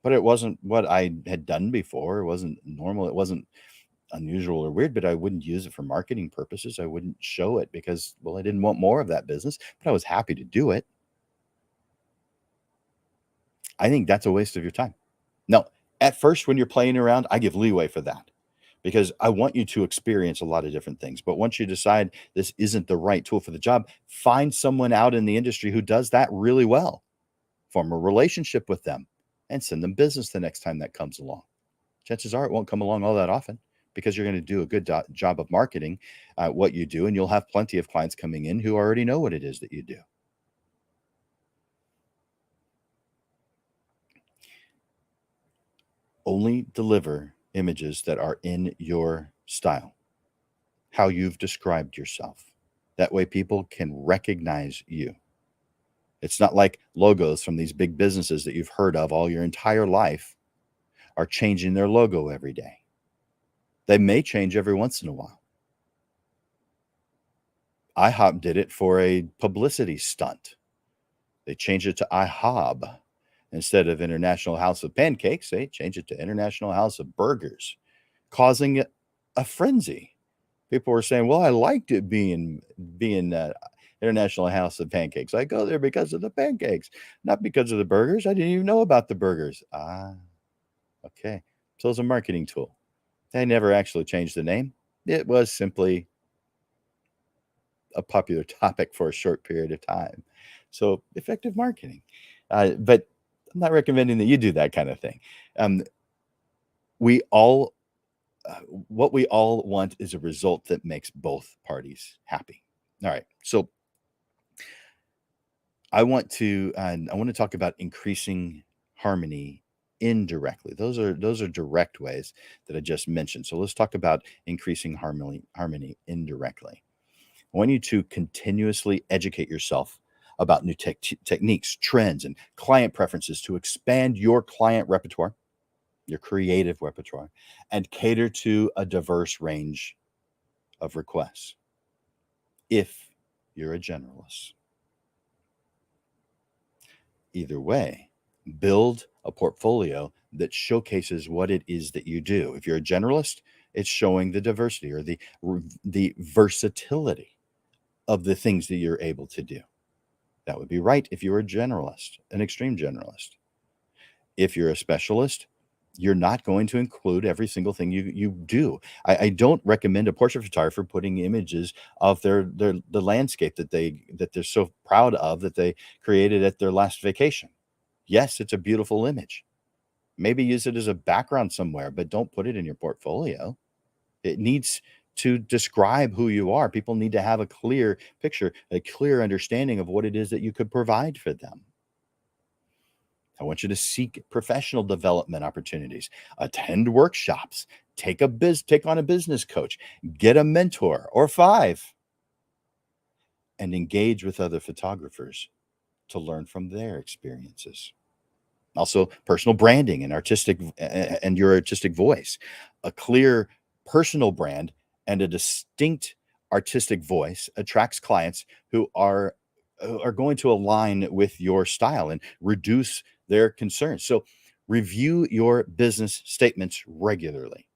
Speaker 1: But it wasn't what I had done before. It wasn't normal. It wasn't unusual or weird, but I wouldn't use it for marketing purposes. I wouldn't show it because, well, I didn't want more of that business, but I was happy to do it. I think that's a waste of your time. Now, at first, when you're playing around, I give leeway for that because I want you to experience a lot of different things. But once you decide this isn't the right tool for the job, find someone out in the industry who does that really well, form a relationship with them, and send them business the next time that comes along. Chances are it won't come along all that often because you're going to do a good job of marketing what you do, and you'll have plenty of clients coming in who already know what it is that you do. Only deliver images that are in your style, how you've described yourself. That way people can recognize you. It's not like logos from these big businesses that you've heard of all your entire life are changing their logo every day. They may change every once in a while. IHOP did it for a publicity stunt. They changed it to IHOB. Instead of International House of Pancakes, they changed it to International House of Burgers, causing a frenzy. People were saying, well, I liked it being International House of Pancakes. I go there because of the pancakes, not because of the burgers. I didn't even know about the burgers. Okay. So it's a marketing tool. They never actually changed the name. It was simply a popular topic for a short period of time. So effective marketing. But I'm not recommending that you do that kind of thing. Um, we all, what we all want is a result that makes both parties happy. All right. So I want to talk about increasing harmony indirectly. Those are direct ways that I just mentioned. So let's talk about increasing harmony indirectly. I want you to continuously educate yourself about new techniques, trends, and client preferences to expand your client repertoire, your creative repertoire, and cater to a diverse range of requests. If you're a generalist, either way, build a portfolio that showcases what it is that you do. If you're a generalist, it's showing the diversity or the versatility of the things that you're able to do. That would be right if you're a generalist, an extreme generalist. If you're a specialist, you're not going to include every single thing you do. I don't recommend a portrait photographer putting images of the landscape that they're so proud of that they created at their last vacation. Yes, it's a beautiful image. Maybe use it as a background somewhere, but don't put it in your portfolio. It needs to describe who you are. People need to have a clear picture, a clear understanding of what it is that you could provide for them. I want you to seek professional development opportunities, attend workshops, take on a business coach, get a mentor or 5, and engage with other photographers to learn from their experiences. Also, personal branding and your artistic voice. A clear personal brand and a distinct artistic voice attracts clients who are going to align with your style and reduce their concerns. So review your business statements regularly.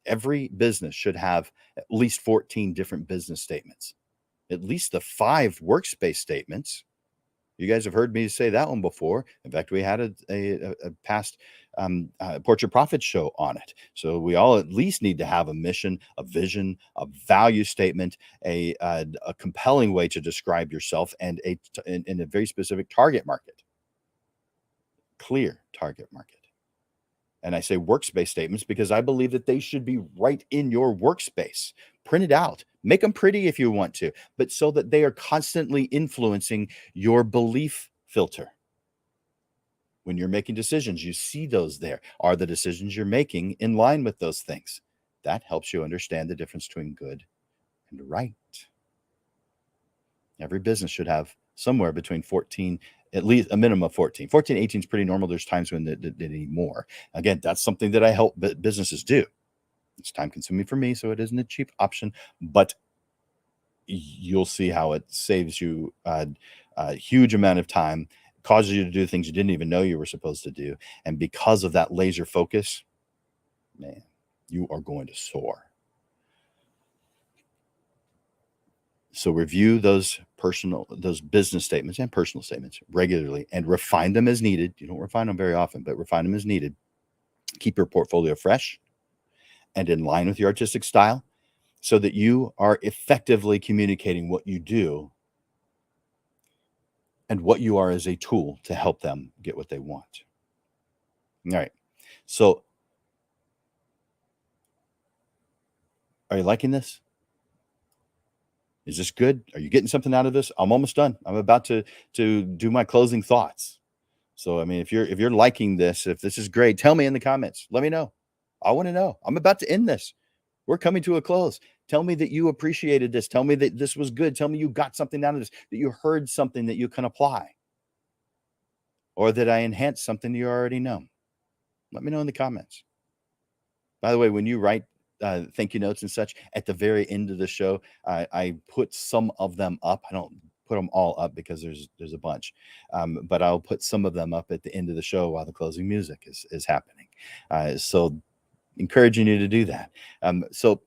Speaker 1: Every business should have at least 14 different business statements, at least the 5 workspace statements. You guys have heard me say that one before. In fact, we had a past Portrait Profit show on it. So we all at least need to have a mission, a vision, a value statement, a compelling way to describe yourself, and in a very specific target market, clear target market. And I say workspace statements because I believe that they should be right in your workspace. Print it out. Make them pretty if you want to, but so that they are constantly influencing your belief filter. When you're making decisions, you see those there. Are the decisions you're making in line with those things? That helps you understand the difference between good and right. Every business should have somewhere between 14, at least a minimum of 14. 14, 18 is pretty normal. There's times when they need more. Again, that's something that I help businesses do. It's time consuming for me, so it isn't a cheap option, but you'll see how it saves you a huge amount of time, causes you to do things you didn't even know you were supposed to do. And because of that laser focus, man, you are going to soar. So review those business statements and personal statements regularly and refine them as needed. You don't refine them very often, but refine them as needed. Keep your portfolio fresh and in line with your artistic style so that you are effectively communicating what you do and what you are as a tool to help them get what they want. All right. So are you liking this? Is this good? Are you getting something out of this? I'm almost done. I'm about to do my closing thoughts. So I mean, if you're liking this, if this is great, tell me in the comments. Let me know. I want to know. I'm about to end this. We're coming to a close. Tell me that you appreciated this. Tell me that this was good. Tell me you got something out of this, that you heard something that you can apply, or that I enhanced something you already know. Let me know in the comments. By the way, when you write thank you notes and such at the very end of the show, I put some of them up. I don't put them all up because there's a bunch, but I'll put some of them up at the end of the show while the closing music is happening. So encouraging you to do that. So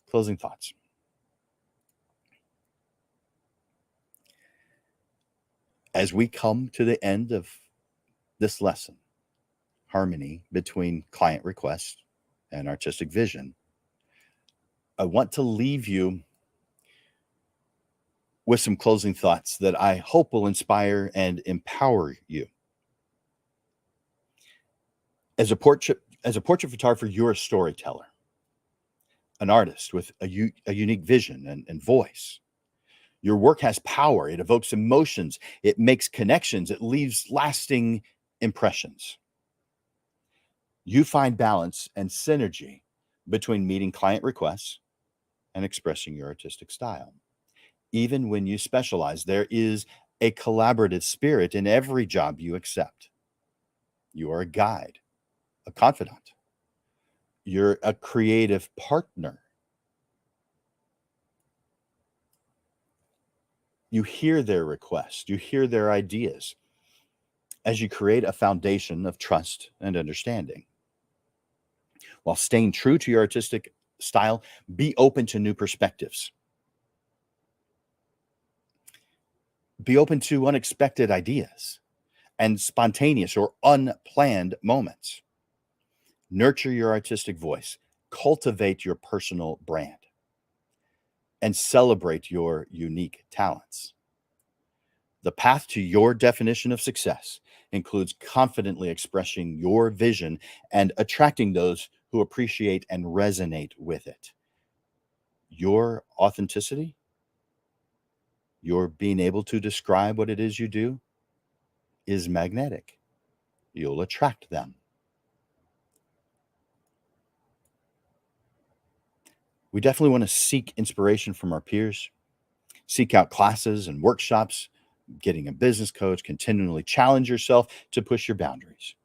Speaker 1: closing thoughts. As we come to the end of this lesson, harmony between client request and artistic vision, I want to leave you with some closing thoughts that I hope will inspire and empower you. As a portrait photographer, you're a storyteller, an artist with a unique vision and voice. Your work has power. It evokes emotions. It makes connections. It leaves lasting impressions. You find balance and synergy between meeting client requests and expressing your artistic style. Even when you specialize, there is a collaborative spirit in every job you accept. You are a guide, a confidant. You're a creative partner. You hear their requests, you hear their ideas as you create a foundation of trust and understanding. While staying true to your artistic style, be open to new perspectives. Be open to unexpected ideas and spontaneous or unplanned moments. Nurture your artistic voice, cultivate your personal brand, and celebrate your unique talents. The path to your definition of success includes confidently expressing your vision and attracting those who appreciate and resonate with it. Your authenticity, your being able to describe what it is you do, is magnetic. You'll attract them. We definitely want to seek inspiration from our peers, seek out classes and workshops, getting a business coach, continually challenge yourself to push your boundaries.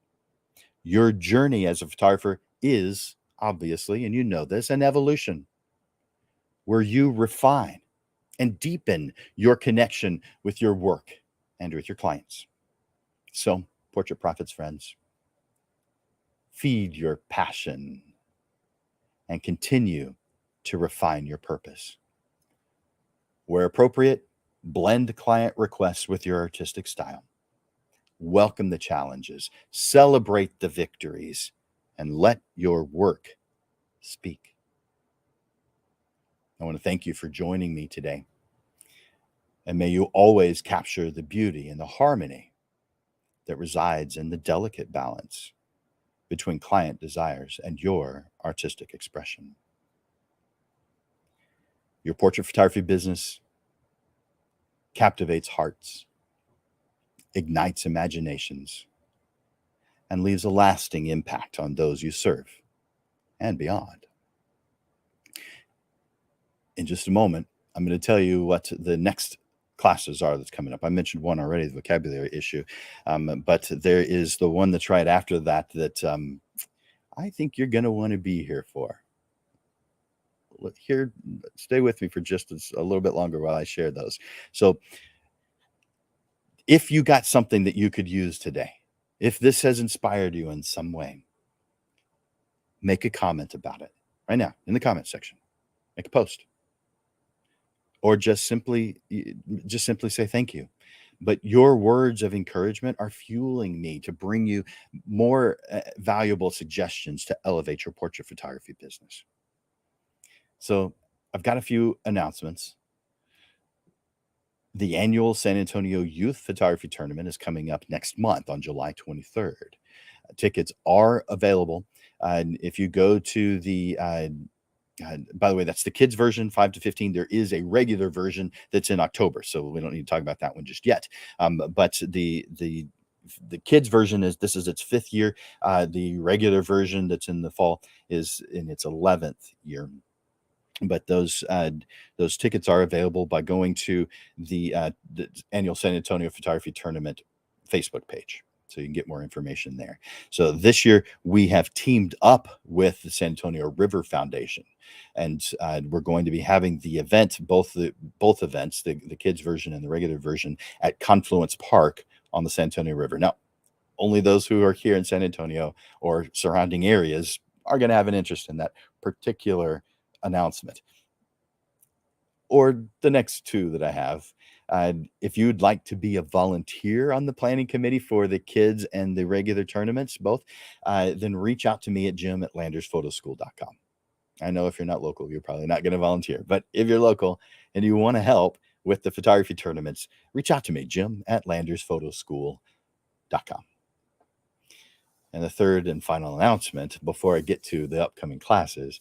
Speaker 1: Your journey as a photographer is obviously, and you know this, an evolution where you refine and deepen your connection with your work and with your clients. So, Portrait Profits friends, feed your passion and continue to refine your purpose. Where appropriate, blend client requests with your artistic style. Welcome the challenges, celebrate the victories, and let your work speak. I want to thank you for joining me today. And may you always capture the beauty and the harmony that resides in the delicate balance between client desires and your artistic expression. Your portrait photography business captivates hearts, ignites imaginations, and leaves a lasting impact on those you serve and beyond. In just a moment, I'm going to tell you what the next classes are that's coming up. I mentioned one already, the vocabulary issue, but there is the one that's right after that I think you're going to want to be here for. Here, stay with me for just a little bit longer while I share those. So if you got something that you could use today, if this has inspired you in some way, make a comment about it right now in the comment section. Make a post. Or just simply say thank you. But your words of encouragement are fueling me to bring you more valuable suggestions to elevate your portrait photography business. So I've got a few announcements. The annual San Antonio Youth Photography Tournament is coming up next month on July 23rd. Tickets are available. And if you go to the by the way, that's the kids version, 5 to 15. There is a regular version that's in October, so we don't need to talk about that one just yet. But the kids version is its 5th year. The regular version that's in the fall is in its 11th year. But those tickets are available by going to the annual San Antonio Photography Tournament Facebook page. So you can get more information there. So this year we have teamed up with the San Antonio River Foundation, and we're going to be having the event, both events, the kids version and the regular version, at Confluence Park on the San Antonio River. Now, only those who are here in San Antonio or surrounding areas are going to have an interest in that particular announcement. Or the next two that I have. If you'd like to be a volunteer on the planning committee for the kids and the regular tournaments, both, then reach out to me at jim@landersphotoschool.com. I know if you're not local, you're probably not going to volunteer, but if you're local and you want to help, with the photography tournaments, reach out to me, jim@landersphotoschool.com. And the third and final announcement before I get to the upcoming classes,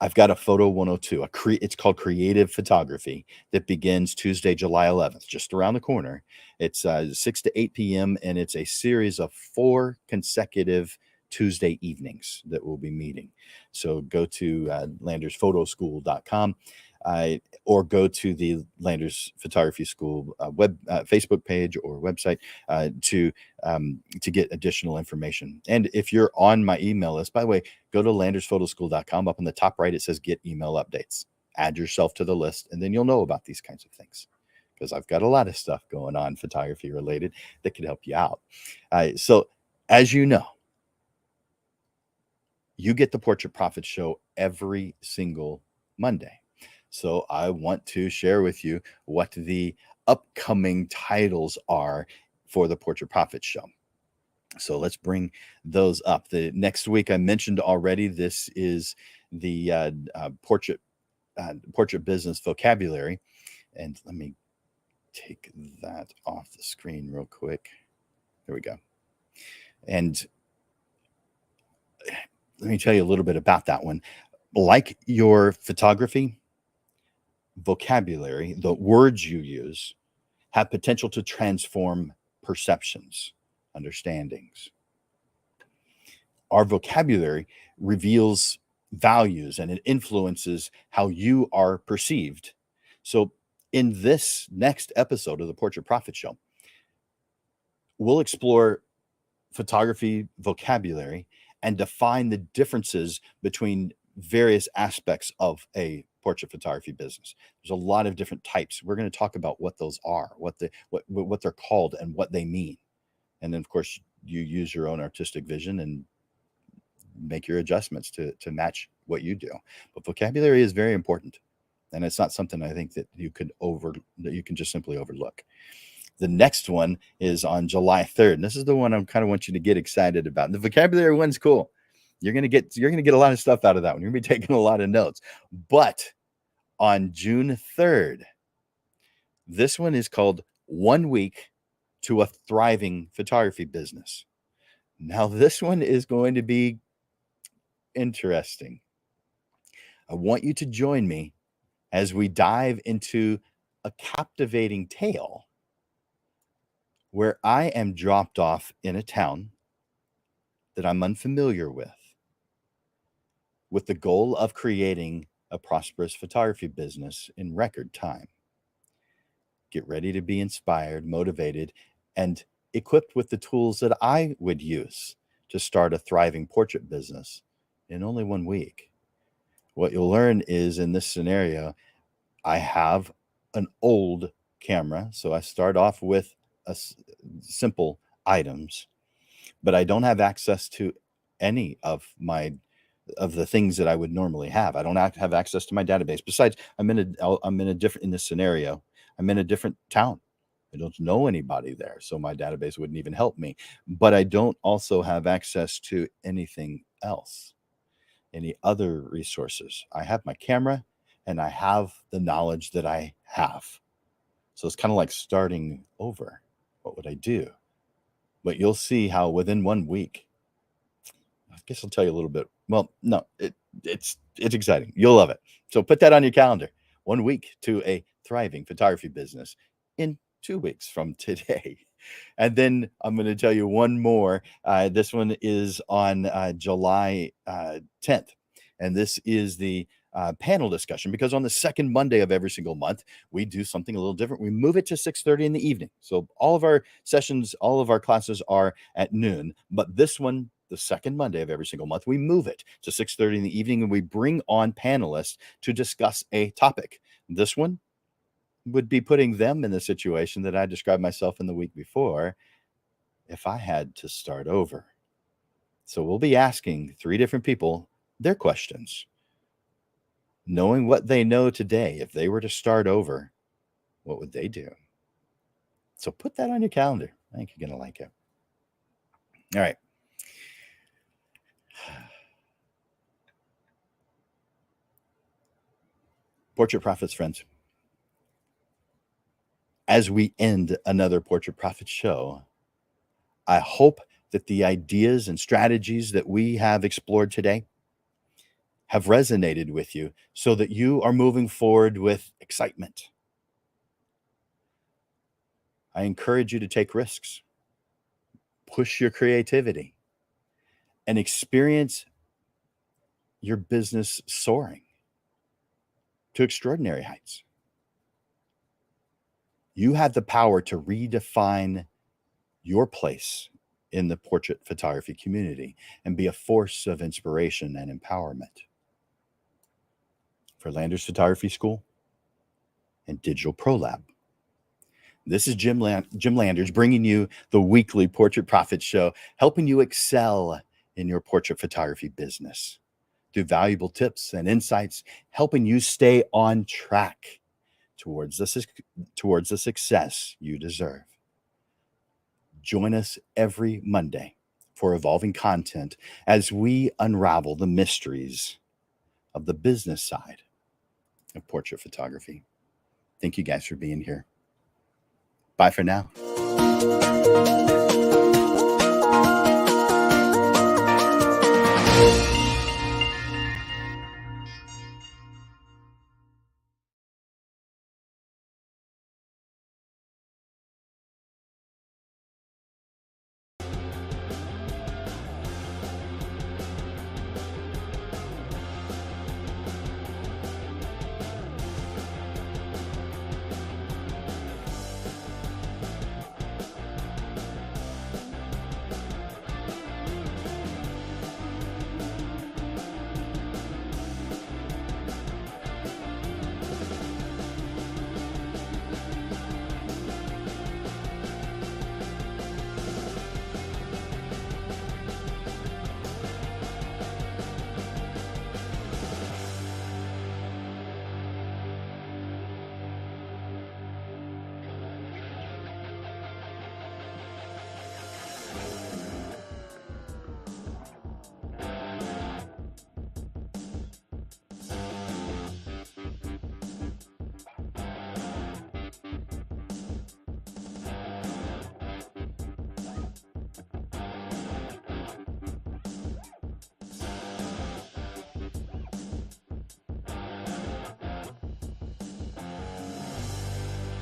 Speaker 1: I've got a Photo 102. It's called Creative Photography, that begins Tuesday, July 11th, just around the corner. It's 6 to 8 p.m., and it's a series of 4 consecutive Tuesday evenings that we'll be meeting. So go to landersphotoschool.com or go to the Landers Photography School Facebook page or website to get additional information. And if you're on my email list, by the way, go to landersphotoschool.com. Up on the top right, it says get email updates. Add yourself to the list, and then you'll know about these kinds of things, because I've got a lot of stuff going on photography related that could help you out. So as you know, you get the Portrait Profit Show every single Monday. So I want to share with you what the upcoming titles are for the Portrait Profit Show. So let's bring those up. The next week, I mentioned already, this is the portrait business vocabulary. And let me take that off the screen real quick. There we go. And let me tell you a little bit about that one. Like your photography vocabulary, the words you use have potential to transform perceptions, understandings. Our vocabulary reveals values, and it influences how you are perceived. So in this next episode of the Portrait Profit Show, we'll explore photography vocabulary and define the differences between various aspects of a portrait photography business. There's a lot of different types. We're going to talk about what those are, what they're called, and what they mean. And then, of course, you use your own artistic vision and make your adjustments to match what you do. But vocabulary is very important, and it's not something I think that you can just simply overlook. The next one is on July 3rd, and this is the one I kind of want you to get excited about. And the vocabulary one's cool. You're gonna get a lot of stuff out of that one. You're gonna be taking a lot of notes. But on June 3rd, this one is called 1 Week to a Thriving Photography Business. Now, this one is going to be interesting. I want you to join me as we dive into a captivating tale where I am dropped off in a town that I'm unfamiliar with the goal of creating a prosperous photography business in record time. Get ready to be inspired, motivated, and equipped with the tools that I would use to start a thriving portrait business in only 1 week. What you'll learn is, in this scenario, I have an old camera, so I start off with simple items, but I don't have access to any of the things that I would normally have. I don't have access to my database. Besides, I'm in a different, in this scenario, I'm in a different town. I don't know anybody there, so my database wouldn't even help me. But I don't also have access to anything else, any other resources. I have my camera, and I have the knowledge that I have. So it's kind of like starting over. What would I do? But you'll see how within 1 week, I guess I'll tell you a little bit. Well, no, it's exciting. You'll love it. So put that on your calendar. 1 week to a thriving photography business in 2 weeks from today. And then I'm going to tell you one more. This one is on July 10th. And this is the panel discussion, because on the second Monday of every single month, we do something a little different. We move it to 6:30 in the evening. So all of our sessions, all of our classes are at noon. But this one, the second Monday of every single month, we move it to 6:30 in the evening, and we bring on panelists to discuss a topic. This one would be putting them in the situation that I described myself in the week before if I had to start over. So we'll be asking 3 different people their questions, knowing what they know today. If they were to start over, what would they do? So put that on your calendar. I think you're going to like it. All right. Portrait Profits, friends. As we end another Portrait Profit show, I hope that the ideas and strategies that we have explored today have resonated with you so that you are moving forward with excitement. I encourage you to take risks, push your creativity, and experience your business soaring to extraordinary heights. You have the power to redefine your place in the portrait photography community and be a force of inspiration and empowerment. For Landers Photography School and Digital Pro Lab, this is Jim Landers bringing you the weekly Portrait Profit Show, helping you excel in your portrait photography business through valuable tips and insights, helping you stay on track towards the success you deserve. Join us every Monday for evolving content as we unravel the mysteries of the business side of portrait photography. Thank you guys for being here. Bye for now.